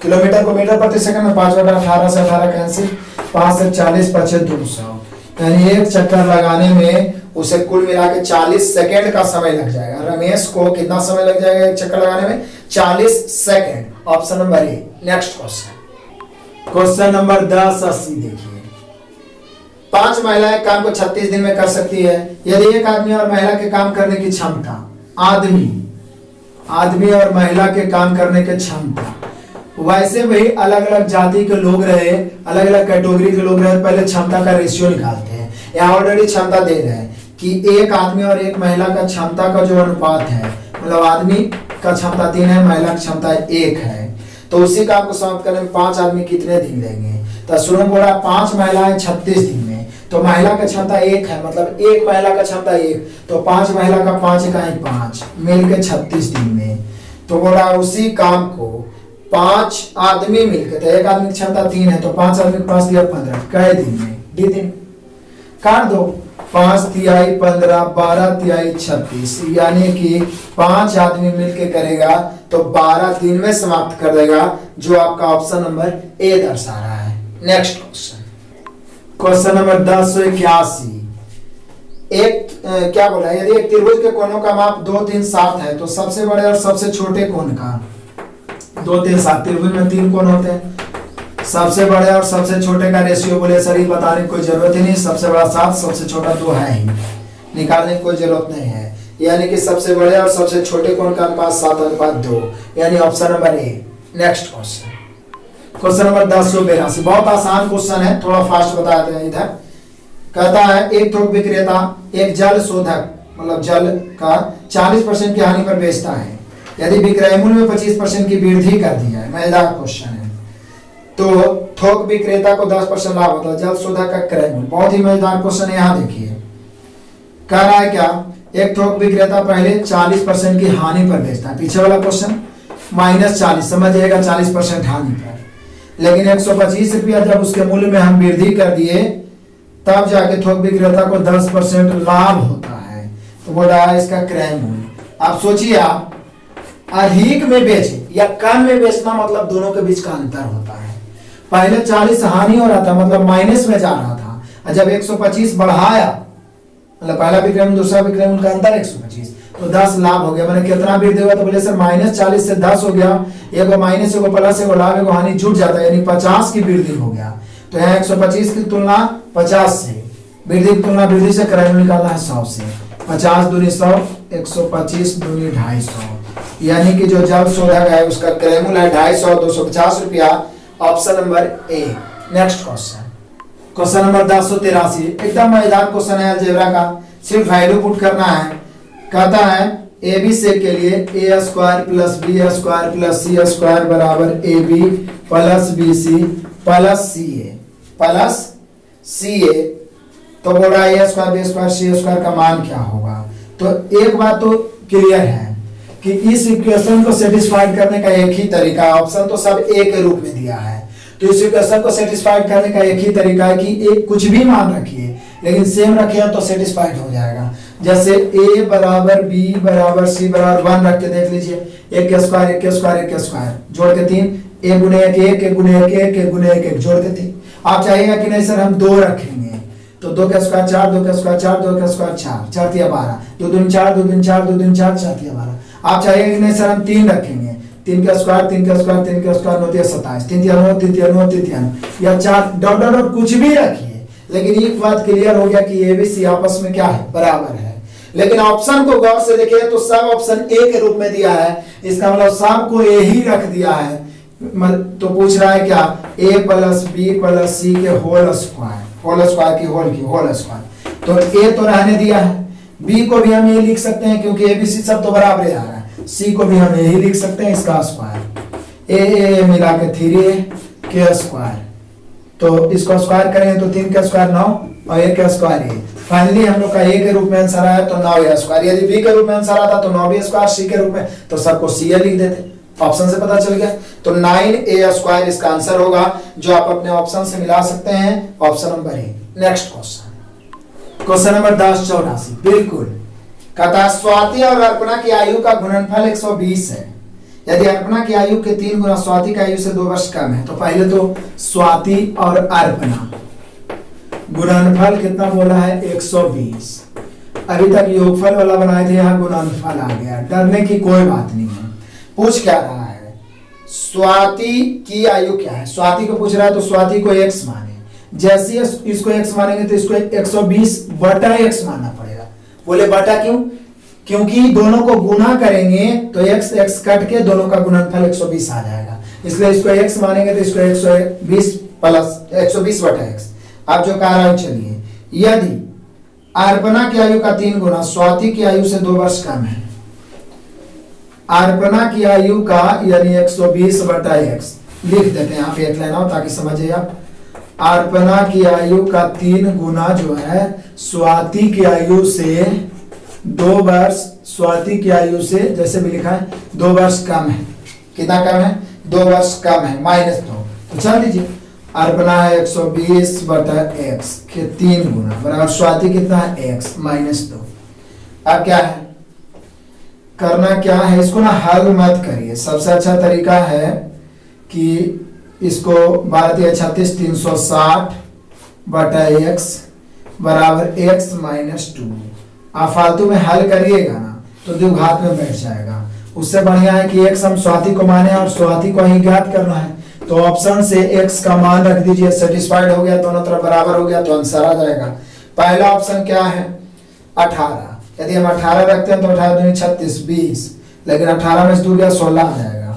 S1: किलोमीटर को मीटर प्रति सेकंड में 5/18 से 18 कैंसिल, 5 से 40 बचे 200। यानी एक चक्कर लगाने में उसे कुल मिला के 40 सेकेंड का समय लग जाएगा। रमेश को कितना समय लग जाएगा एक चक्कर लगाने में? 40 second. Option number A. Next question number 1080 देखिए। 5 महिलाएं काम को 36 दिन में कर सकती है यदि एक आदमी और महिला के काम करने की क्षमता, आदमी और महिला के काम करने की क्षमता, वैसे वही अलग अलग जाति के लोग रहे, अलग अलग कैटेगरी के लोग रहे, पहले क्षमता का रेशियो निकालते हैं। यहाँ ऑलरेडी क्षमता दे रहे हैं कि एक आदमी और एक महिला का क्षमता का जो अनुपात है, मतलब आदमी का क्षमता 3 है, महिला की क्षमता 1 है। तो उसी काम को समाप्त करने में 5 आदमी कितने दिन लेंगे? तो शुरू में बोला 5 महिलाएं 36 दिन में, तो महिला का क्षमता 1 है, मतलब एक महिला का क्षमता 1, तो 5 महिला का 5 इकाई 5 मिलकर 36 दिन में। तो बोला उसी काम को 5 आदमी मिलकर, तो एक आदमी की क्षमता 3 है, तो 5 आदमी के पास दिया 15, कई दिन में? डी दिन काट दो, 5 तिहाई 15, 12 तिहाई 36, यानी कि 5 आदमी मिलके करेगा तो 12 दिन में समाप्त कर देगा, जो आपका ऑप्शन नंबर ए दर्शा रहा है। Next question number 1081। क्या बोला, यदि एक त्रिभुज के कोणों का माप 2, 3, 7 है तो सबसे बड़े और सबसे छोटे कोण का 2, 3, 7, त्रिभुज में 3 कोण होते हैं, सबसे बड़े और सबसे छोटे का रेशियो बोले सर ये बताने की कोई जरूरत ही नहीं, सबसे बड़ा 7, सबसे छोटा 2 है ही, निकालने की कोई जरूरत नहीं है। यानी कि सबसे बड़े और सबसे छोटे कोण का अनुपात 7/2, यानी option number A. Next question number 1082, बहुत आसान क्वेश्चन है, थोड़ा फास्ट बताते हैं। इधर कहता है एक थोक विक्रेता एक जल शोधक मतलब जल का 40% की हानि पर बेचता है यदि विक्रय मूल्य में 25% की वृद्धि कर दी जाए। मजेदार क्वेश्चन है। तो थोक विक्रेता को 10% लाभ होता है, जल शोधक का क्रय मूल्य। बहुत ही मजेदार क्वेश्चन है। यहाँ देखिए कह रहा है क्या, एक थोक विक्रेता पहले 40% की हानि पर बेचता है, पीछे वाला क्वेश्चन -40 समझिएगा, 40% हानि पर, लेकिन 125 रुपया जब उसके मूल्य में हम वृद्धि कर दिए तब जाके थोक विक्रेता को 10% लाभ होता है। तो बोल रहा है इसका क्रय मूल्य। आप सोचिए, आप अधिक में बेचे या कम में बेचना मतलब दोनों के बीच का अंतर होता है। पहले 40 हानि हो रहा था मतलब माइनस में जा रहा था, और जब 125 बढ़ाया मतलब पहला विक्रय मूल्य दूसरा विक्रय मूल्य का अंतर 125, तो 10 लाभ हो गया। मैंने कितना वृद्धि हुआ, तो बोले सर -40 से 10 हो गया, एगो माइनस एगो प्लस एगो लाभ एगो हानि जुट जाता है, यानी 50 की वृद्धि हो गया। तो यहाँ 125 की तुलना 50 से, वृद्धि की तुलना वृद्धि से क्रय मूल्य निकालना है 100 से। 50 दूनी 100, 125 दूनी 250, यानी कि जो जल शोधक है उसका क्रय मूल्य है 250, 250 रुपया। Option number A. Next question number 1083, एकदम मजेदार क्वेश्चन है अलजेब्रा का, सिर्फ वैल्यू पुट करना है। कहता है ए बी से के लिए a² + b² + c² बराबर ab + bc + ca तो बोल रहा है a² b² c² का मान क्या होगा। तो एक बात तो क्लियर है कि इस इक्वेशन को सेटिस्फाइड करने का एक ही तरीका, ऑप्शन तो सब ए के रूप में दिया है, तो इस इक्वेशन को सेटिस्फाइड करने का एक ही तरीका है कि एक कुछ भी मान रखिए, लेकिन सेम रखे तो सेटिस्फाइड हो जाएगा। जैसे a बराबर b बराबर c बराबर 1 रख के देख लीजिए, एक के स्क्वायर एक के स्क्वायर एक के स्क्वायर जोड़ के 3, एक गुने एक एक, एक गुने एक एक, एक गुने एक एक जोड़ के 3। आप चाहिएगा कि नहीं सर हम 2 रखेंगे, तो 2 का स्क्वायर 4, 2 का स्क्वायर 4, 2 का स्क्वायर 4, 4 तिया 12, 2 दूनी 4, 2 दूनी 4, 2 दूनी 4, 4 तिया 12। आप चाहिएगा कि नहीं सर हम 3 रखेंगे, 3 का स्क्वायर 3 का स्क्वायर 3 का स्क्वायर 9 तिया 27, 3 तिया 9, 3 तिया 9, 3 तिया 9, या 4 डॉट डॉट डॉट कुछ भी रखिए, लेकिन एक बात क्लियर हो गया कि ए बी सी आपस में क्या है, बराबर है। लेकिन ऑप्शन को गौर से देखिए तो सब ऑप्शन ए के रूप में दिया है, इसका मतलब सब को ए ही रख दिया है। तो पूछ रहा है क्या, a प्लस बी प्लस सी के होल स्क्वायर की होल स्क्वायर, तो a तो रहने दिया है, b को भी हम ये लिख सकते हैं क्योंकि a b c सब तो बराबर आ रहा है, c को भी हम यही लिख सकते हैं इसका स्क्वायर, a मिला के 3a के स्क्वायर, तो इसको स्क्वायर करेंगे तो 3 का स्क्वायर 9 और a का स्क्वायर 8। फाइनली हम लोग का a के रूप में आंसर आया तो 9a स्क्वायर, यदि b के रूप में आंसर आता तो 9b स्क्वायर, c के रूप में तो सबको c लिख देते, ऑप्शन से पता चल गया। तो 9a स्क्वायर इसका आंसर होगा, जो आप अपने ऑप्शन से मिला सकते हैं, option number A. Next question number 1084 बिल्कुल कहता है स्वाति और अर्पणा की आयु का गुणनफल 120 है, यदि अर्पणा की आयु के 3 गुना स्वाति की आयु से 2 वर्ष कम है। तो पहले तो स्वाति और अर्पणा गुणनफल कितना बोला है, 120। अभी तक योगफल वाला बनाए थे, यहाँ गुणनफल आ गया, डरने की कोई बात नहीं है। पूछ क्या रहा है, स्वाति की आयु क्या है, स्वाति को पूछ रहा है तो स्वाति को x माने, जैसे इसको x मानेंगे तो इसको 120 बटा x मानना पड़ेगा। बोले बटा क्यों, क्योंकि दोनों को गुना करेंगे तो x x कट के दोनों का गुणनफल 120 आ जाएगा, इसलिए इसको x मानेंगे तो इसको 120 प्लस 120 बटा x। आप जो कह रहे हो चलिए, यदि अर्पणा की आयु का 3 गुना स्वाति की आयु से 2 वर्ष कम है, अर्पणा की आयु का यानी 120 बटा x लिख देते हैं, आप एक लाइन आओ ताकि समझिए आप। अर्पणा की आयु का 3 गुना जो है स्वाति की आयु से 2 वर्ष, स्वाति की आयु से जैसे भी लिखा है 2 वर्ष कम है, कितना कम है, 2 वर्ष कम है -2, तो चल दीजिए अर्पणा है 120 बटा x के 3 गुना बराबर स्वाति कितना है x -2। अब क्या है करना, क्या है इसको ना हल मत करिए, सबसे अच्छा तरीका है कि इसको 12 36 360 बटा x बराबर x -2। आप फालतू में हल करिएगा ना तो द्विघात में बैठ जाएगा, उससे बढ़िया है कि x हम स्वाति को माने और स्वाति को ही ज्ञात करना है, तो ऑप्शन से x का मान रख दीजिए, सेटिस्फाइड हो गया, दोनों तरफ बराबर हो गया तो आंसर आ जाएगा। पहला ऑप्शन क्या है 18, यदि हम 18 रखते हैं तो 18 दूनी 36 20, लेकिन 18 में से दूर गया 16 आ जाएगा।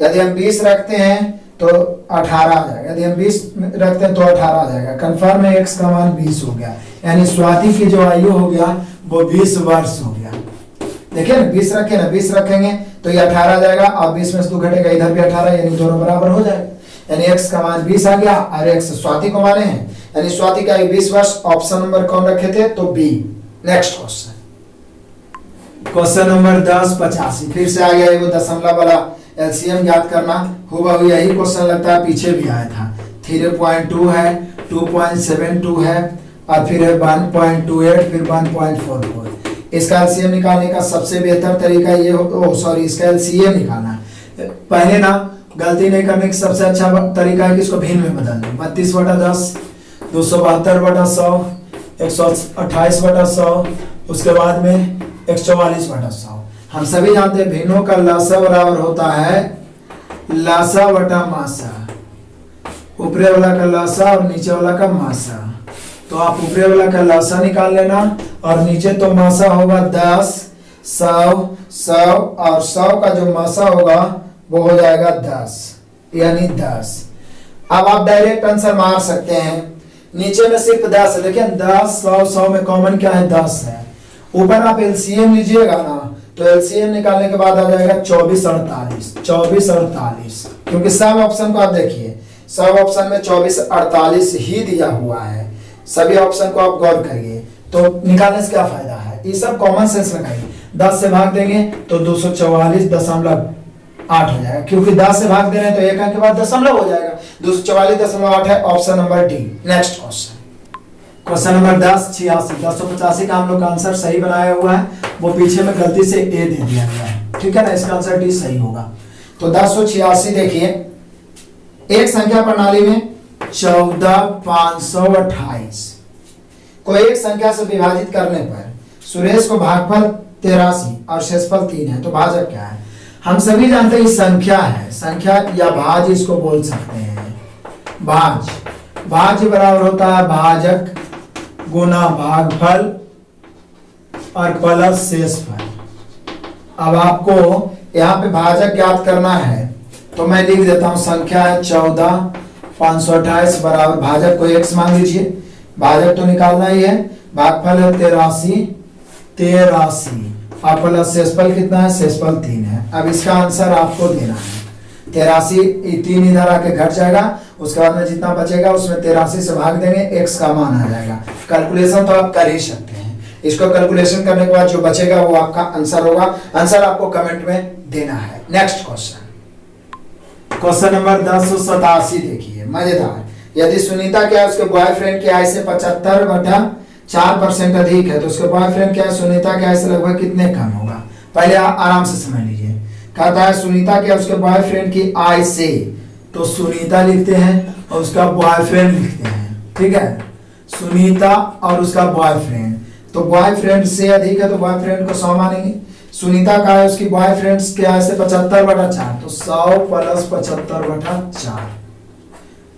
S1: यदि हम 20 रखते हैं तो 18 आ जाएगा, यदि हम 20 रखते हैं तो 18 आ जाएगा। कंफर्म है x का मान 20 हो गया, यानी स्वाति की जो आयु हो गया वो 20 वर्ष हो गया। देखिए ना 20 रखे ना, 20 रखेंगे तो ये 18 आ जाएगा और 20 में से 2 घटेगा, इधर भी 18, यानी दोनों बराबर हो जाएगा, यानी x का मान 20 आ गया और x स्वाति को माने हैं, यानी स्वाति का आयु 20 वर्ष। ऑप्शन नंबर कौन रखे थे, तो बी। नेक्स्ट क्वेश्चन नंबर 1085 फिर से आ गया, वो दशमलव वाला एलसीएम ज्ञात करना, हुआ यही क्वेश्चन लगता है पीछे भी आया था। 3.2 है, 2.72 है और फिर है 1.28, फिर 1.44। इसका एलसीएम निकालने का सबसे बेहतर तरीका ये इसका एलसीएम निकालना है। पहले ना गलती नहीं करने की सबसे अच्छा तरीका है कि इसको भिन्न में बदल दें। 32 बटा 10, 272 बटा 100, 128 बटा 100, उसके बाद में 144 बटा 100। हम सभी जानते हैं भिन्नों का लसा बराबर होता है लसा बटा मासा, ऊपरी वाला का लसा और नीचे वाला का मासा। तो आप ऊपरी वाला का लसा निकाल लेना और नीचे तो मासा होगा 10, 100, 100 और 100 का जो मासा होगा वो हो जाएगा 10, यानी 10। अब आप डायरेक्ट आंसर मार सकते हैं, नीचे में सिर्फ 10 है, लेकिन 10, 100, 100 में कॉमन क्या है 10 है। ऊपर आप एलसीएम लीजिएगा ना तो एलसीएम निकालने के बाद आ जाएगा 24 48, क्योंकि सब ऑप्शन को आप देखिए, सब ऑप्शन में 24 48 ही दिया हुआ है। सभी ऑप्शन को आप गौर करिए, तो निकालने से क्या फायदा है, ये सब कॉमन सेंस लगाइए। 10 से भाग देंगे तो 244.8 हो जाएगा, क्योंकि 10 से भाग दे रहे हैं तो एक अंक के बाद दशमलव हो जाएगा। 244.8 है option number D. Next question question number 10 86 1085 का हम लोग का आंसर सही बनाया हुआ है, वो पीछे में गलती से ए दे दिया गया है, ठीक है ना, इसका आंसर डी सही होगा। तो 1086 देखिए, एक संख्या प्रणाली में 14528 को एक संख्या से विभाजित करने पर सुरेश को भागफल 83 और शेषफल 3 है, तो भाजक क्या है? हम सभी जानते हैं संख्या है, संख्या या भाज इसको बोल सकते हैं। भाज बराबर होता है भाजक गुना भागफल और प्लस शेषफल। अब आपको यहाँ पे भाजक ज्ञात करना है, तो मैं लिख देता हूं, संख्या है 14528 बराबर भाजक को x मान लीजिए, भाजक तो निकालना ही है, भागफल है 83 और प्लस शेषफल कितना है? शेषफल 3 है। अब इसका आंसर आपको देना है 83, 3 इधर आके घट जाएगा, उसके बाद में जितना बचेगा उसमें 83 से भाग देंगे, x का मान आ जाएगा। कैलकुलेशन तो आप कर ही सकते हैं, इसको कैलकुलेशन करने के बाद जो बचेगा वो आपका आंसर होगा। आंसर आपको कमेंट में देना है। नेक्स्ट क्वेश्चन नंबर 1087 देखिए, मजेदार। यदि सुनीता क्या है, उसके बॉयफ्रेंड की आय से 75/4% अधिक है, तो उसके बॉयफ्रेंड क्या है, सुनीता की आय से लगभग कितने कम होगा? पहले आराम से समझ लीजिए। कहता है सुनीता क्या, उसके बॉयफ्रेंड की आय से, तो सुनीता लिखते हैं और उसका बॉयफ्रेंड लिखते हैं, ठीक है, सुनीता और उसका बॉयफ्रेंड, तो बॉयफ्रेंड से अधिक है तो बॉयफ्रेंड को 100 मानेंगे। सुनीता का है, उसकी बॉयफ्रेंड्स के आय से 75/4, तो 100 + 75/4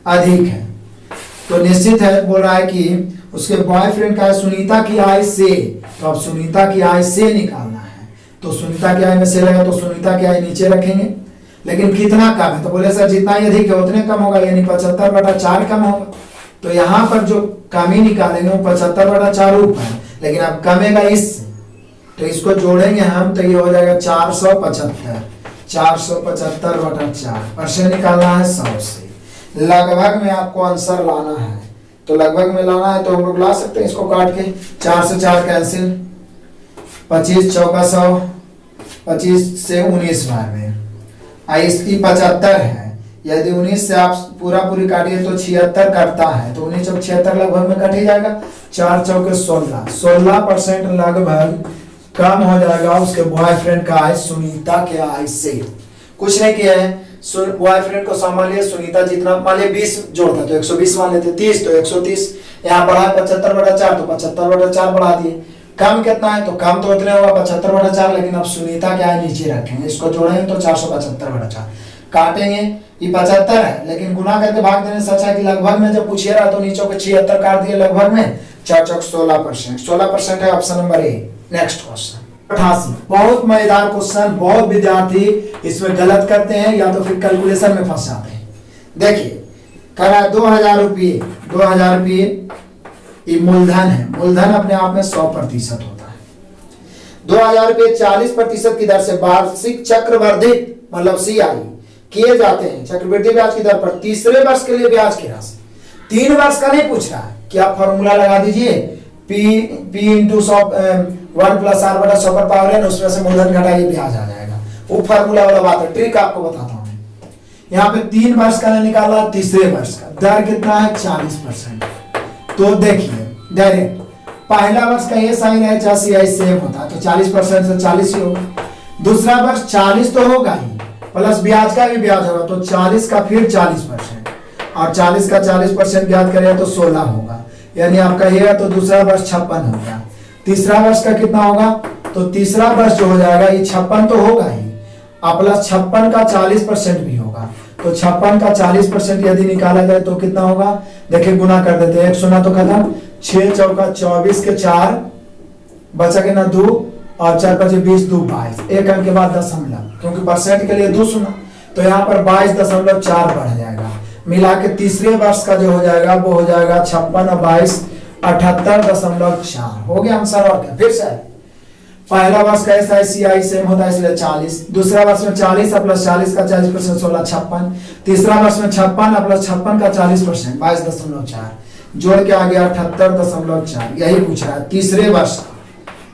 S1: अधिक है, तो निश्चित है, बोल रहा है कि उसके बॉयफ्रेंड का है सुनीता की आय से, तो अब सुनीता की आय से निकालना है, तो सुनीता की आय में से लगा तो सुनीता की आय नीचे रखेंगे, लेकिन कितना कम है, तो बोले सर जितना ही अधिक है उतने कम होगा, यानी 75/4 कम होगा। तो यहाँ पर जो कमी निकालेंगे वो 75/4 ऊपर, लेकिन अब कमेगा इससे, तो इसको जोड़ेंगे हम, तो ये हो जाएगा 475, 475/4 परसेंट निकालना है 100 से। लगभग में आपको आंसर लाना है, तो लगभग में लाना है तो हम लोग ला सकते हैं इसको काट के, 4 से 4 कैंसिल, 25 चौका 100, 25 से 19 बार में, इसकी 75 है, यदि 19 से आप पूरी काटिए तो 76 कटता है, तो 19 चौक 76 लगभग में कट ही जाएगा, 4 चौके 16% लगभग कम हो जाएगा उसके बॉयफ्रेंड का आय सुनीता के आय से। कुछ नहीं किया है, बॉयफ्रेंड को संभाल लिया, सुनीता जितना मान लिया 20 जोड़ता तो 120 मान लेते, 30 तो 130, यहाँ बढ़ा 75/4 तो 75/4 बढ़ा दिए। कम कितना है, तो कम तो उतने होगा 75/4, लेकिन अब सुनीता के आय नीचे रखेंगे, इसको जोड़ेंगे तो 475/4 काटेंगे, ये 75 है, लेकिन गुना करके भाग देने से अच्छा है कि लगभग में जब पूछिए रहा तो नीचे को 76 काट दिए, लगभग में 4 चौक 16% है, option number A. Next question 88, बहुत मजेदार क्वेश्चन, बहुत विद्यार्थी इसमें गलत करते हैं या तो फिर कैलकुलेशन में फंस जाते हैं। देखिए करा 2000 रुपये, 2000 रुपये ये मूलधन है, मूलधन अपने आप में 100% होता है। 2000 रुपये 40% की दर से वार्षिक चक्रवर्धित मतलब CI किए जाते हैं, चक्रवृद्धि ब्याज की दर पर तीसरे वर्ष के लिए ब्याज की राशि। 3 वर्ष का नहीं पूछ रहा है कि आप फॉर्मूला लगा दीजिए, P × 1 + R/100 पर पावर है, उसमें से मूलधन घटाइए ब्याज आ जाएगा, वो फार्मूला वाला बात है, ट्रिक आपको बताता हूं मैं। यहाँ पे 3 वर्ष का निकाला, तीसरे वर्ष का दर कितना है 40%, तो देखिए डायरेक्ट पहला वर्ष का ये साइन है, CI सेम होता है तो 40% से 40 ही होगा, दूसरा वर्ष 40 तो होगा ही, प्लस ब्याज का भी ब्याज होगा, तो 40 का फिर 40%, और 40 का 40% ब्याज करेगा तो 16 होगा, यानी आपका ये तो दूसरा वर्ष 56 हो गया। तीसरा वर्ष का कितना होगा, तो तीसरा वर्ष जो हो जाएगा ये 56 तो होगा ही, और प्लस 56 का 40% भी होगा, तो 56 का 40% यदि निकाला जाए तो कितना होगा, देखिए गुना कर देते हैं, 1 शून्य तो खत्म, 6 चौका 24 के 4 बचा के ना 2 और 4 5 20 2 22, एक अंक के बाद दशमलव, क्योंकि परसेंट के लिए 2 शून्य, तो यहाँ पर 22.4 बढ़ जाएगा, मिला के तीसरे वर्ष का जो हो जाएगा वो हो जाएगा 56 और 22 78.4 हो गया आंसर। और क्या फिर से पहला वर्ष का ऐसा CI सेम होता है इसलिए 40, दूसरा वर्ष में 40 + 40 का 40% 16 56, तीसरा वर्ष में 56 + 56 का 40% 22.4, जोड़ के आ गया 78.4, यही पूछ रहा है तीसरे वर्ष का,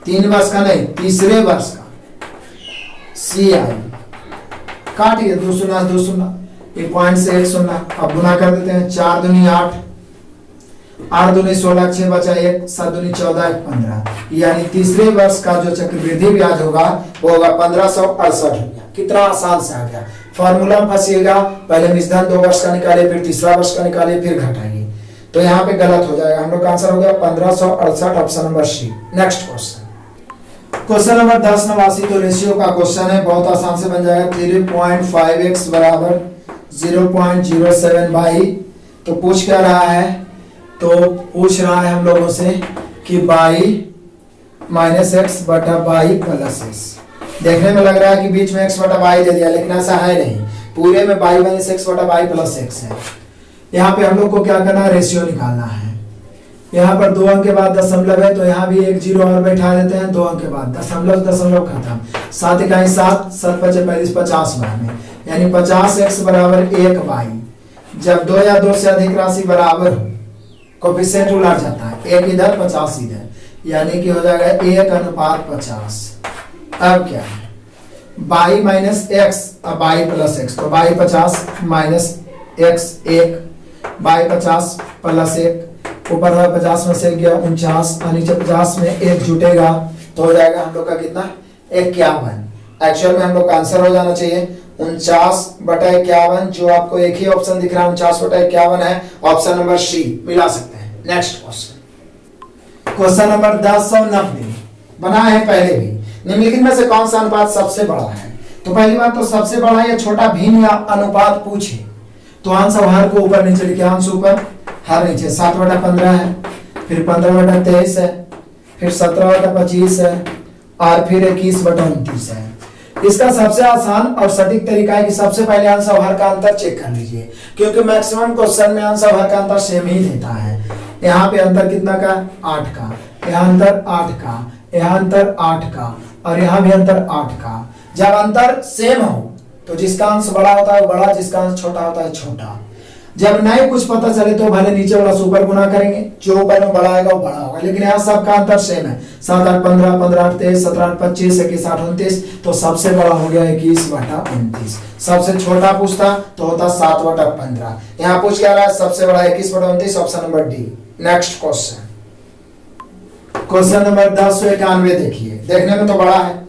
S1: 3 वर्ष का नहीं, तीसरे वर्ष का CI काटिए, 2 शून्य 2 शून्य, 1 पॉइंट से 1 शून्य, अब गुना कर देते हैं, 4 दूनी 8 8 दूनी 16, 6 बचा 1, 7 दूनी 14, 1 15, यानी तीसरे वर्ष का जो चक्रवृद्धि ब्याज होगा वो होगा 1568 रुपया। कितना आसान से आ गया। फॉर्मूला में फंसिएगा, पहले निजधन 2 वर्ष का निकालिए, फिर तीसरा वर्ष का निकालिए, फिर घटाइए, तो यहाँ पे गलत हो जाएगा। हम लोग का आंसर हो गया 1568, option number C. Next question number 10 89, तो रेशियो का क्वेश्चन है, बहुत आसान से बन जाएगा। 3.5x बराबर 0.07 बाई, तो पूछ क्या रहा है, तो पूछ रहा है हम लोगों से कि बाई माइनस एक्स बटा बाई प्लस एक्स। देखने में लग रहा है कि बीच में एक्स बटा बाई दे दिया, लेकिन ऐसा है नहीं, पूरे में बाई माइनस एक्स बटा बाई प्लस एक्स है। यहाँ पे हम लोग को क्या करना है, रेशियो निकालना है। यहाँ पर 2 अंक के बाद दशमलव है, तो यहाँ भी एक जीरो और बैठा देते हैं। 2 अंक के बाद दशमलव, दशमलव खत्म, 7 इकाई 7, 7 पचे 45, 50 बार में, यानी 50x बराबर 1 बाई। जब 2 या 2 से अधिक राशि बराबर हो, कोफिशिएंट उलट जाता है, 1 इधर 50 इधर, यानी कि हो जाएगा 1:50। अब क्या है, बाई माइनस एक्स, अब बाई प्लस एक्स, तो by 50 minus x 1, by 50 plus 1, ऊपर है 50 में से गया 49, और नीचे 50 में 1 जुटेगा, तो हो जाएगा हम लोग का कितना, 51। एक्चुअल में हम लोग का आंसर हो जाना चाहिए 49/51, जो आपको एक ही ऑप्शन दिख रहा है 49/51 है, ऑप्शन नंबर सी मिला सकते हैं। नेक्स्ट क्वेश्चन नंबर 1090 बना है पहले भी। निम्नलिखित में से कौन सा अनुपात सबसे बड़ा है? तो पहली बात तो सबसे बड़ा या छोटा भिन्न या अनुपात पूछे तो आंसर हर को ऊपर नीचे लिखे, अंश ऊपर हर नीचे। 7/15 है, फिर 15/23 है, फिर 17/25 है, और फिर 21/29 है। इसका सबसे आसान और सटीक तरीका है कि सबसे पहले आंसर हर का अंतर चेक कर लीजिए, क्योंकि मैक्सिमम क्वेश्चन में आंसर हर का अंतर सेम ही देता है। यहाँ पे अंतर कितना का, 8 का, यहाँ अंतर 8 का, यहाँ अंतर 8 का, और यहाँ भी अंतर 8 का। जब अंतर सेम हो तो जिसका अंश बड़ा होता है बड़ा, जिसका अंश छोटा होता है छोटा। जब नहीं कुछ पता चले तो भले नीचे वाला से ऊपर गुना करेंगे, जो ऊपर में बड़ा आएगा वो बड़ा होगा, लेकिन यहाँ सबका अंतर सेम है। 7 8 15, 15 8 23, 17 8 25, 21 8 29, तो सबसे बड़ा हो गया 21/29। सबसे छोटा पूछता तो होता 7/15। यहाँ पूछ क्या रहा है, सबसे बड़ा 21/29, option number D. Next question number 1091 देखिए, देखने में तो बड़ा है।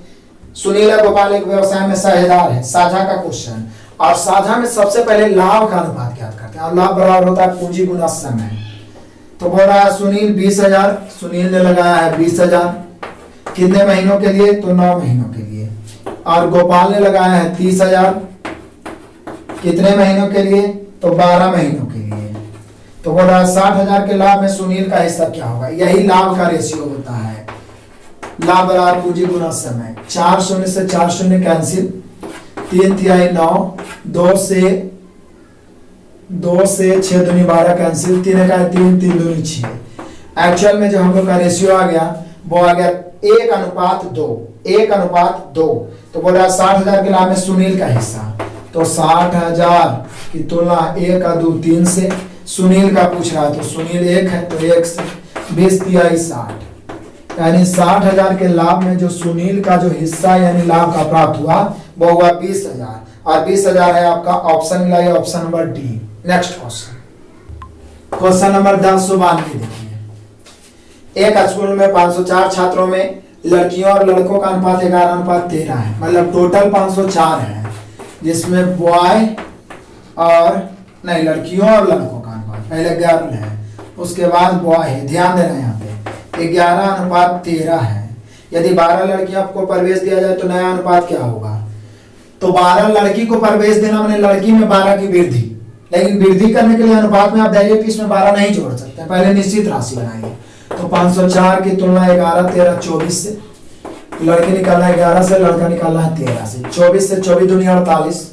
S1: सुनील गोपाल एक व्यवसाय में साझेदार है, साझा का क्वेश्चन, और साझा में सबसे पहले लाभ का अनुपात ज्ञात करते हैं, और लाभ बराबर होता है पूंजी गुना समय। तो बोल रहा है सुनील 20,000, सुनील ने लगाया है 20,000, कितने महीनों के लिए, तो 9 महीनों के लिए। और गोपाल ने लगाया है 30,000, कितने महीनों के लिए, तो 12 महीनों के लिए। तो बोल रहा है 60,000 के लाभ में सुनील का हिस्सा क्या होगा। यही लाभ का रेशियो होता है, लाभ बराबर पूंजी गुना समय। 4 शून्य से 4 शून्य कैंसिल, 3 तिहाई 9, 2 से 6 दूनी 12 कैंसिल, 3 इकाई 3, 3 दूनी 6। एक्चुअल में जो हम लोग का रेशियो आ गया वो आ गया 1:2, 1:2। तो बोल रहा है 60,000 के लाभ में सुनील का हिस्सा, तो 60,000 की तुलना 1 3 से, सुनील का पूछ रहा है तो सुनील 1 है, तो 1 से 20 तिहाई 60, यानी 60,000 के लाभ में जो सुनील का जो हिस्सा यानी लाभ का प्राप्त हुआ वो हुआ 20,000, और 20,000 है आपका ऑप्शन मिला, option number D. Next question number 1092 देखिए। एक स्कूल में 504 छात्रों में लड़कियों और लड़कों का अनुपात 11:13 है, मतलब टोटल 504 है, जिसमें बॉय और नहीं लड़कियों और लड़कों का अनुपात पहले गर्ल है, उसके बाद बॉय है। ध्यान देना यहाँ पे 11:13 है। यदि 12 लड़कियों को प्रवेश दिया जाए तो नया अनुपात क्या होगा, तो 12 लड़की को प्रवेश देना मैंने लड़की में 12 की वृद्धि, लेकिन वृद्धि करने के लिए अनुपात में आप डायरेक्ट इसमें 12 नहीं जोड़ सकते, पहले निश्चित राशि बनाइए। तो 504 की तुलना 11 13 24 से, लड़की निकालना है 11 से, लड़का निकालना है 13 से। 24 से 24 दूनी 48,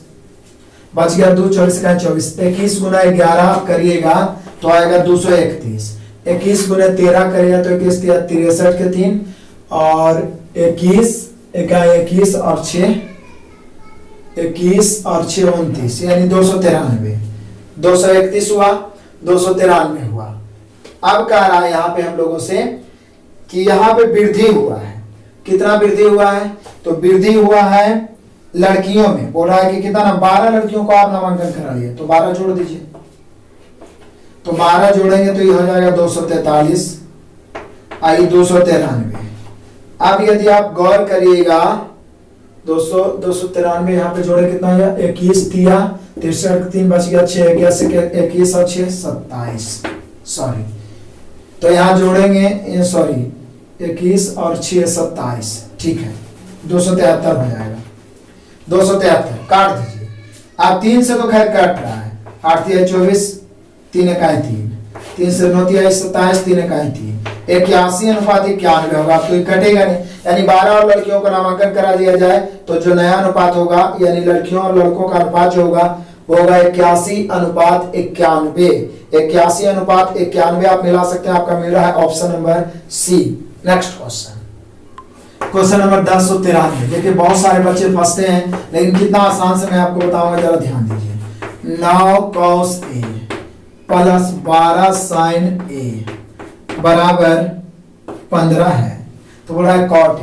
S1: बच गया 2, 24 का 24। 21 गुना 11 करिएगा तो आएगा 231। 21 गुना 13 करिएगा तो 21 63 के 3, और 21 और 6 29, यानी 293। 231 हुआ, 293 हुआ। अब कह रहा है यहाँ पे हम लोगों से कि यहाँ पे वृद्धि हुआ है, कितना वृद्धि हुआ है, तो वृद्धि हुआ है लड़कियों में। बोल रहा है कि कितना ना 12 लड़कियों को आप नामांकन करा लिए, तो 12 जोड़ दीजिए, तो 12 जोड़ेंगे तो ये हो जाएगा 243, आई 293। अब यदि आप गौर करिएगा 293 यहाँ पे जोड़े कितना हो गया, 21 तिया 63, 3 बच गया 6, 21 और 6 27, सॉरी, तो यहाँ जोड़ेंगे सॉरी 21 और 6 27, ठीक है 273 हो जाएगा। 273 काट दीजिए। आप 3 से तो खैर कट रहा है, 8 तिया 24, 3 इकाई 3, 3 से 9 तिया 27, 3 इकाई 3, 81:91 होगा। तो ये कटेगा नहीं, यानी 12 और लड़कियों का नामांकन करा दिया जाए तो जो नया अनुपात होगा यानी लड़कियों और लड़कों का अनुपात जो होगा वो होगा 81:91। 81:91 आप मिला सकते हैं, आपका मिल रहा है option number C. Next question number 1093। देखिए बहुत सारे बच्चे फंसते हैं, लेकिन कितना आसान से मैं आपको बताऊंगा, जरा ध्यान दीजिए। 9 cos A plus 12 sin A बराबर 15 है, तो बोल रहा है cot A।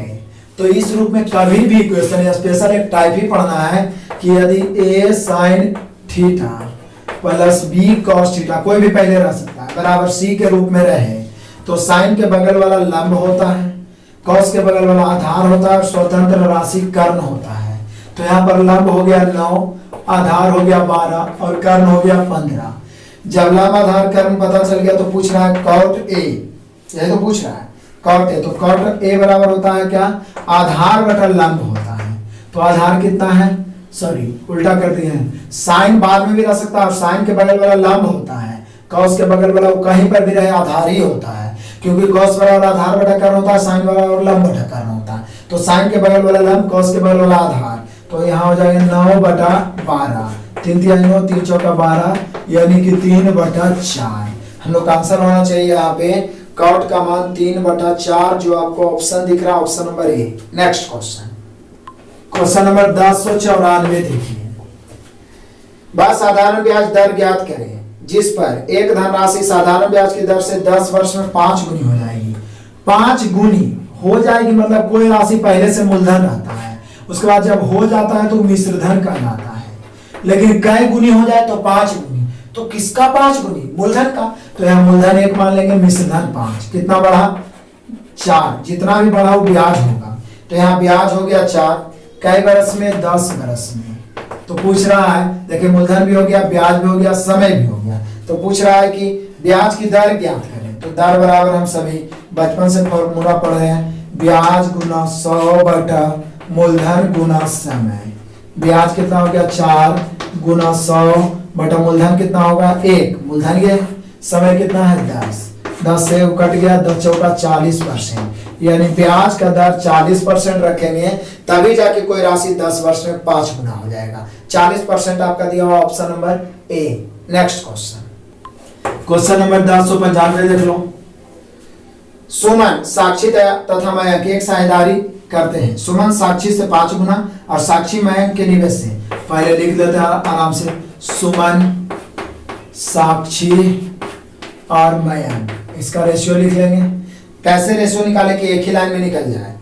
S1: तो इस रूप में कभी भी क्वेश्चन स्पेशल एक टाइप ही पढ़ना है कि यदि A sin theta plus B cos theta, कोई भी पहले रह सकता है, बराबर C के रूप में रहे तो sin के बगल वाला लंब होता है, cos के बगल वाला आधार होता है और स्वतंत्र राशि कर्ण होता है। तो यहाँ पर लंब हो गया 9, आधार हो गया 12 और कर्ण हो गया 15। जब लंब आधार कर्ण पता चल गया तो पूछ रहा है cot A, यही तो पूछ रहा है cot A। तो cot A बराबर होता है क्या, आधार बटा लंब होता है। तो आधार कितना है, सॉरी उल्टा कर दिए हैं, साइन बाद में भी रह सकता है और साइन के बगल वाला लंब होता है, cos के बगल वाला वो कहीं पर भी रहे आधार ही होता है, क्योंकि cos बराबर आधार बटा कर्ण होता है, साइन बराबर लंब बटा कर्ण होता है। तो साइन के बगल वाला लंब, cos के बगल वाला आधार, तो यहाँ हो जाएगा 9/12, 3 तिया 9, 3 चौका 12, यानी कि 3/4। हम लोग का आंसर होना चाहिए यहाँ पे cot का मान 3/4, जो आपको ऑप्शन दिख रहा है option number A. Next question number 1094। देखिए, बस साधारण ब्याज दर ज्ञात करें जिस पर एक धनराशि साधारण ब्याज की दर से 10 वर्ष में 5 गुनी हो जाएगी। 5 गुनी हो जाएगी मतलब कोई राशि पहले से मूलधन रहता है, उसके बाद जब हो जाता है तो मिश्र धन कहलाता है, लेकिन कई गुनी हो जाए तो 5 गुनी। तो किसका 5 गुनी, मूलधन का। तो यहाँ मूलधन 1 मान लेंगे, मिश्र धन 5, कितना बढ़ा 4, जितना भी बढ़ा वो ब्याज होगा। तो यहाँ ब्याज हो गया 4, कई बरस में 10 बरस में। तो पूछ रहा है, देखिए मूलधन भी हो गया, ब्याज भी हो गया, समय भी हो गया, तो पूछ रहा है कि ब्याज की दर ज्ञात करें। तो दर बराबर हम सभी बचपन से फॉर्मूला पढ़ रहे हैं, ब्याज गुना 100 बटा मूलधन गुना समय। ब्याज कितना हो गया 4 गुना 100 बटा मूलधन कितना होगा 1, मूलधन ये, समय कितना है 10, 10 से कट गया, 10 चौका 40%, यानी ब्याज का दर 40% रखेंगे तभी जाके कोई राशि 10 वर्ष में 5 गुना हो जाएगा। 40% आपका दिया हुआ option number A. Next question number 1095 देख लो। सुमन साक्षी तथा मयंक एक साझेदारी करते हैं। सुमन साक्षी से 5 गुना और साक्षी मयंक के निवेश से, पहले लिख देते हैं आराम से, सुमन साक्षी और मयंक, इसका रेशियो लिख लेंगे। कैसे रेशियो निकाले कि एक ही लाइन में निकल जाए।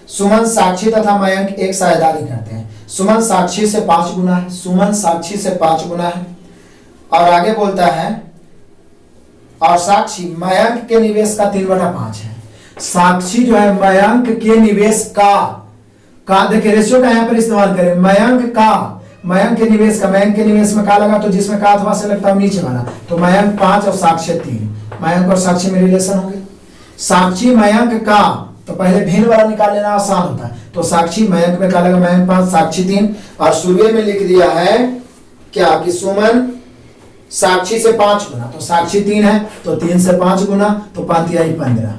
S1: सुमन साक्षी तथा मयंक एक साझेदारी करते हैं। सुमन साक्षी से 5 गुना है, सुमन साक्षी से 5 गुना है, और आगे बोलता है और साक्षी मयंक के निवेश का 3/5 है। साक्षी जो है मयंक के निवेश का देखिए रेशियो का यहाँ पर इस्तेमाल करें, मयंक के निवेश का, मयंक के निवेश में का लगा तो जिसमें का अथवा से लगता है नीचे वाला, तो मयंक 5 और साक्षी 3, मयंक और साक्षी में रिलेशन होंगे। साक्षी मयंक का, तो पहले भिन्न वाला निकाल लेना आसान होता है, तो साक्षी मयंक में का लगा, मयंक 5 साक्षी 3, और शुरू में लिख दिया है क्या कि सुमन साक्षी से 5 गुना, तो साक्षी 3 है तो 3 से 5 गुना, तो 5 तिहाई 15,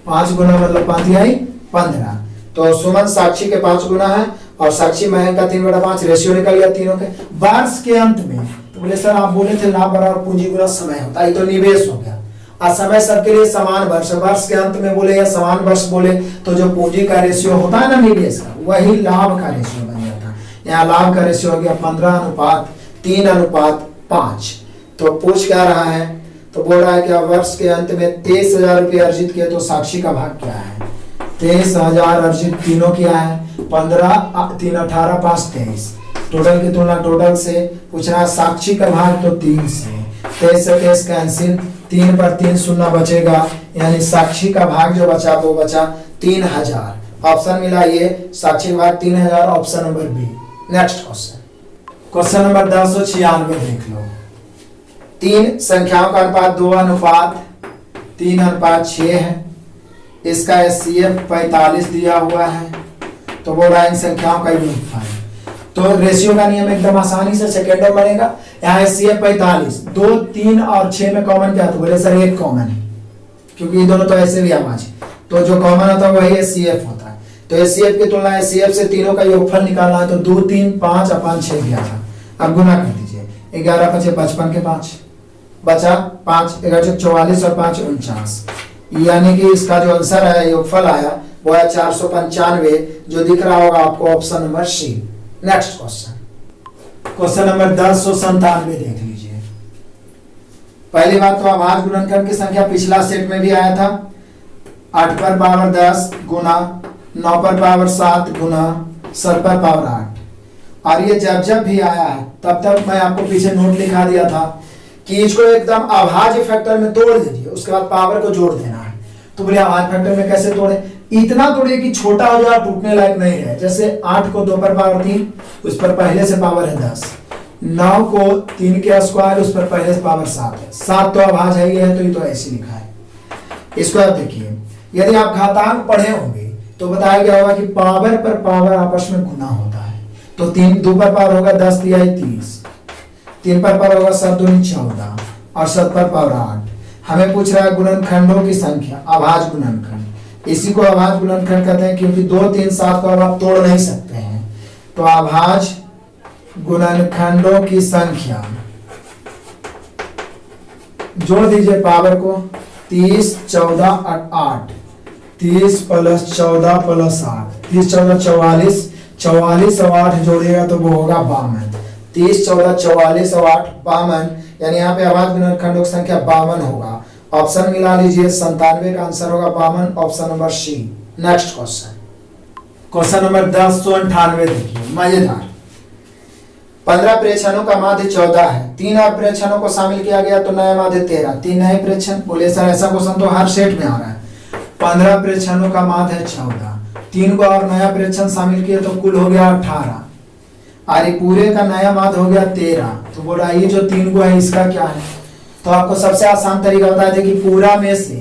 S1: 5 गुना मतलब 5 तिहाई 15। तो सुमन साक्षी के 5 गुना है और साक्षी मयंक का 3/5, रेशियो निकल गया तीनों के। वर्ष के अंत में तो बोले सर आप बोले थे लाभ बराबर पूंजी गुना समय होता है, ये तो निवेश हो गया, और समय सबके लिए समान वर्ष, वर्ष के अंत में बोले या समान वर्ष बोले तो जो पूंजी का रेशियो होता है ना निवेश का, वही लाभ का रेशियो बन जाता है। यहाँ लाभ का रेशियो हो गया 15:3:5। तो पूछ क्या रहा है, तो बोल रहा है कि वर्ष के अंत में 23,000 रुपये अर्जित किए, तो साक्षी का भाग क्या है, 23,000 अर्जित तीनों किया है, 15 3 18 5 23, टोटल की तुलना टोटल से पूछ रहा है, साक्षी का भाग तो 3 से, 23 से 23 कैंसिल, 3 पर 3 शून्य बचेगा, यानी साक्षी का भाग जो बचा वो बचा 3000। ऑप्शन मिला ये साक्षी का भाग 3000, option number B. Next question number 1096 देख लो। 3 संख्याओं का अनुपात 2:3:6 है। इसका HCF 45 दिया हुआ है, तो बोल रहा है इन संख्याओं का यूनिट। तो रेशियो का नियम एकदम आसानी से सेकेंडों में बनेगा। यहाँ HCF 45, 2, 3 और 6 में कॉमन क्या था? बोले सर एक कॉमन है, क्योंकि ये दोनों तो ऐसे भी आवाज है, तो जो कॉमन होता है वही HCF होता है। तो HCF की तुलना HCF से तीनों का योगफल निकालना है, तो 2, 3, 5 अपन 6, 11। अब गुना कर दीजिए, 11 5 55 के 5 बचा 5, 11 44 और 5 49, यानी कि इसका जो आंसर है योगफल आया वो है 495, जो दिख रहा होगा आपको option number C. Next question number 1097 देख लीजिए। पहली बात तो आभाज्य गुणनखंड की संख्या पिछला सेट में भी आया था, 8 पर पावर 10 गुना 9 पर पावर 7 गुना 7 पर पावर 8। और ये जब जब भी आया है तब तक मैं आपको पीछे नोट लिखा दिया था कि इसको एकदम अभाज्य फैक्टर में तोड़ दीजिए, उसके बाद पावर को जोड़ देना है। तो बोले अभाज्य फैक्टर में कैसे तोड़े? इतना तोड़िए कि छोटा हो जाए, टूटने लायक नहीं है। जैसे 8 को 2 पर पावर 3, उस पर पहले से पावर है 10। 9 को 3 के स्क्वायर, उस पर पहले से पावर 7 है। 7 तो अभाज्य है, ये है, तो ये तो ऐसे लिखा है। इसको आप देखिए, यदि आप घातांक पढ़े होंगे तो बताया गया होगा कि पावर पर पावर आपस में गुना होता है। तो 3 2 पर पावर होगा 10 दिया 30, 3 पर पावर होगा 7 दूनी 14 और 7 पर पावर 8। हमें पूछ रहा है गुणनखंडों की संख्या, अभाज्य गुणनखंड। इसी को अभाज्य गुणनखंड कहते हैं, क्योंकि 2, 3, 7 को अब आप तोड़ नहीं सकते हैं। तो अभाज्य गुणनखंडों की संख्या जोड़ दीजिए पावर को, 30 14 8, 30 प्लस 14 प्लस 8, 30 14 44, 44 और 8 जोड़िएगा तो वो होगा 52। 30 14 44 और 8 52, यानी यहाँ पे अभाज्य गुणनखंडों की संख्या 52 होगा। ऑप्शन मिला लीजिए, 97 का आंसर होगा 52, option number C. Next question number 1098 देखिए, मजेदार। 15 प्रेक्षणों का माध्य 14 है, 3 और प्रेक्षणों को शामिल किया गया तो नया माध्य 13। 3 नए प्रेक्षण, बोले सर ऐसा क्वेश्चन तो हर सेट में आ रहा है। 15 प्रेक्षणों का माध्य है 14, 3 को और नया प्रेक्षण शामिल किए तो कुल हो गया 18, और पूरे का नया माध्य हो गया 13। तो बोल रहा है ये जो 3 को है इसका क्या है? तो आपको सबसे आसान तरीका बता दें कि पूरा में से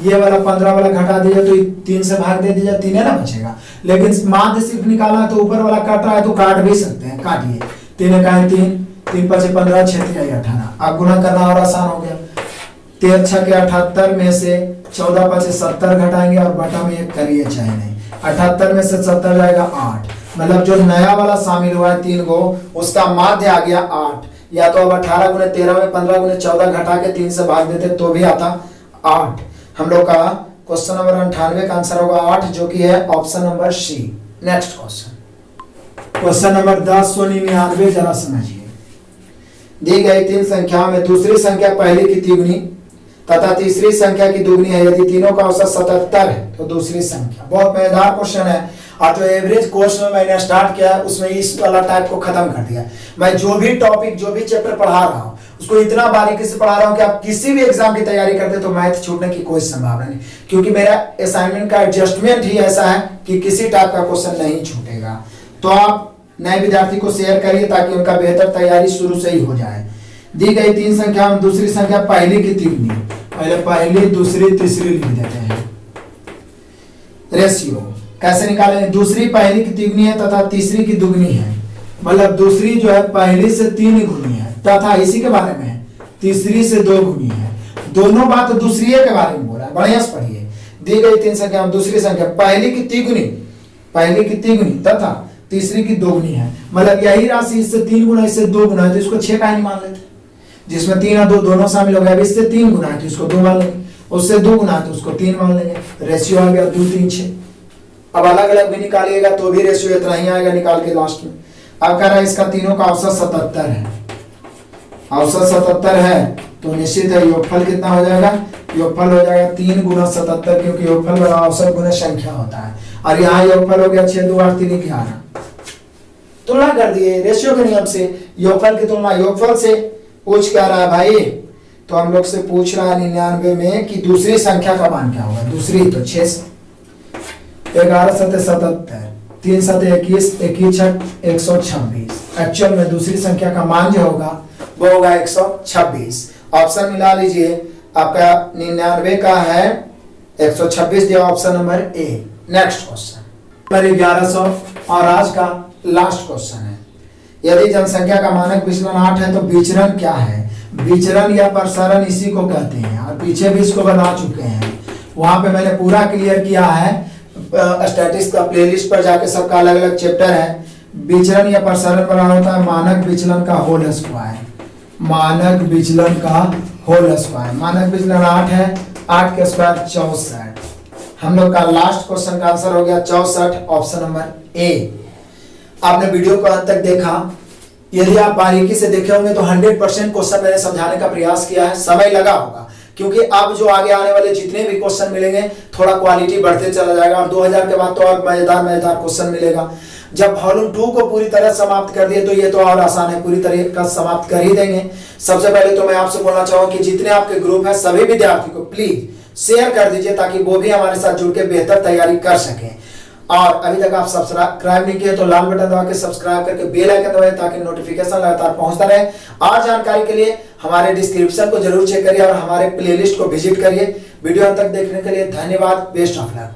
S1: ये वाला 15 वाला घटा दीजिए, तो 3 से भाग दे दीजिए, 3 है ना बचेगा। लेकिन माध्य सिर्फ निकालना है तो ऊपर वाला काट रहा है तो काट भी सकते हैं, काटिए। 3 का 3, 3 5 15, 6 3 18। अब गुना करना और आसान हो गया। 13 6 के 78 में से 14 5 70 घटाएंगे और बटा में 1 करिए चाहे नहीं। 78 में से 70 जाएगा 8, मतलब जो नया वाला शामिल हुआ है 3 को, उसका माध्य आ गया 8। या तो अब 18 गुने 13 में 15 गुने 14 घटा के 3 से भाग देते तो भी आता 8। हम लोग का क्वेश्चन नंबर 98 का आंसर होगा 8, जो कि है option number C. Next question number 1099 जरा समझिए। दी गई 3 संख्याओं में दूसरी संख्या पहली की तिगुनी तथा तीसरी संख्या की दुगनी है। यदि तीनों का औसत 77 है तो दूसरी संख्या। बहुत मजेदार क्वेश्चन है, और जो एवरेज कोर्स में मैंने स्टार्ट किया है उसमें इस वाला टाइप को खत्म कर दिया। मैं जो भी टॉपिक, जो भी चैप्टर पढ़ा रहा हूँ उसको इतना बारीकी से पढ़ा रहा हूँ कि आप किसी भी एग्जाम की तैयारी करते तो मैथ छूटने की कोई संभावना नहीं, क्योंकि मेरा असाइनमेंट का एडजस्टमेंट ही ऐसा है कि किसी टाइप का क्वेश्चन नहीं छूटेगा। तो आप नए विद्यार्थी को शेयर करिए ताकि उनका बेहतर तैयारी शुरू से ही हो जाए। दी गई 3 संख्या में दूसरी संख्या पहली की तिगुनी, पहले पहली दूसरी तीसरी लिख देते हैं। रेशियो कैसे निकालेंगे? दूसरी पहली की तिगुनी है तथा तीसरी की दुगनी है, मतलब दूसरी जो है पहली से 3 गुनी है, तथा इसी के बारे में तीसरी से 2 गुनी है। दोनों बात दूसरी के बारे में बोला है, बढ़िया से पढ़िए। दी गई 3 संख्या में दूसरी संख्या पहली की तिगुनी तथा तीसरी की 2 गुनी है, मतलब यही राशि इससे 3 गुना इससे 2 गुना है तो इसको 6 का ही मान लेते, जिसमें 3 और 2 दोनों शामिल हो गया। अब इससे 3 गुना है तो इसको 2 मान लेंगे, उससे 2 गुना है तो उसको 3 मान लेंगे। रेशियो आ गया 2 3 6। अब अलग अलग भी निकालिएगा तो भी रेशियो इतना ही आएगा निकाल के लास्ट में। अब कह रहा है इसका तीनों का औसत 77 है, औसत 77 है तो निश्चित है योगफल कितना हो जाएगा? योगफल हो जाएगा 3 गुना 77, क्योंकि योगफल बड़ा औसत गुना संख्या होता है। और यहाँ योगफल हो गया 6 2 8 3 11। तुलना कर दिए रेशियो के नियम से, योगफल की तुलना योगफल से। पूछ क्या रहा है भाई? तो हम लोग से पूछ रहा है 99 में कि दूसरी संख्या का मान क्या होगा। दूसरी तो 6, 11 सते 77, 3 सते 21, 21 छठ 126। एक्चुअल में दूसरी संख्या का मान जो होगा वो होगा 126। ऑप्शन मिला लीजिए, आपका 99 का है 126 दिया option number A. Next question number 1100 और आज का लास्ट क्वेश्चन है, यदि जनसंख्या का मानक विचलन 8 है तो विचरण क्या है। विचरण या प्रसरण इसी को कहते हैं और पीछे भी इसको बना चुके हैं, वहां पे मैंने पूरा क्लियर किया है। स्टैटिस्टिक्स का प्लेलिस्ट पर जाके सबका अलग अलग चैप्टर है। विचरण या प्रसरण बनाना होता है मानक विचलन का होल स्क्वायर, मानक विचलन का होल स्क्वायर। मानक विचलन 8 है, 8 के स्क्वायर 64। हम लोग का लास्ट क्वेश्चन का आंसर हो गया 64, ऑप्शन नंबर ए। आपने वीडियो को अंत तक देखा, यदि आप बारीकी से देखे होंगे तो 100% क्वेश्चन मैंने समझाने का प्रयास किया है। समय लगा होगा क्योंकि अब जो आगे आने वाले जितने भी क्वेश्चन मिलेंगे थोड़ा क्वालिटी बढ़ते चला जाएगा और 2000 के बाद तो और मजेदार क्वेश्चन मिलेगा। जब वॉल्यूम 2 को पूरी तरह समाप्त कर दिए तो ये तो और आसान है, पूरी तरह का समाप्त कर ही देंगे। सबसे पहले तो मैं आपसे बोलना चाहूंगा कि जितने आपके ग्रुप है सभी विद्यार्थी को प्लीज शेयर कर दीजिए ताकि वो भी हमारे साथ जुड़ के बेहतर तैयारी कर सकें। और अभी तक आप सब्सक्राइब नहीं किए तो लाल बटन दबा के सब्सक्राइब करके बेल आइकन दबाएं ताकि नोटिफिकेशन लगातार पहुंचता रहे। और जानकारी के लिए हमारे डिस्क्रिप्शन को जरूर चेक करिए और हमारे प्लेलिस्ट को विजिट करिए। वीडियो अंत तक देखने के लिए धन्यवाद। Best of luck.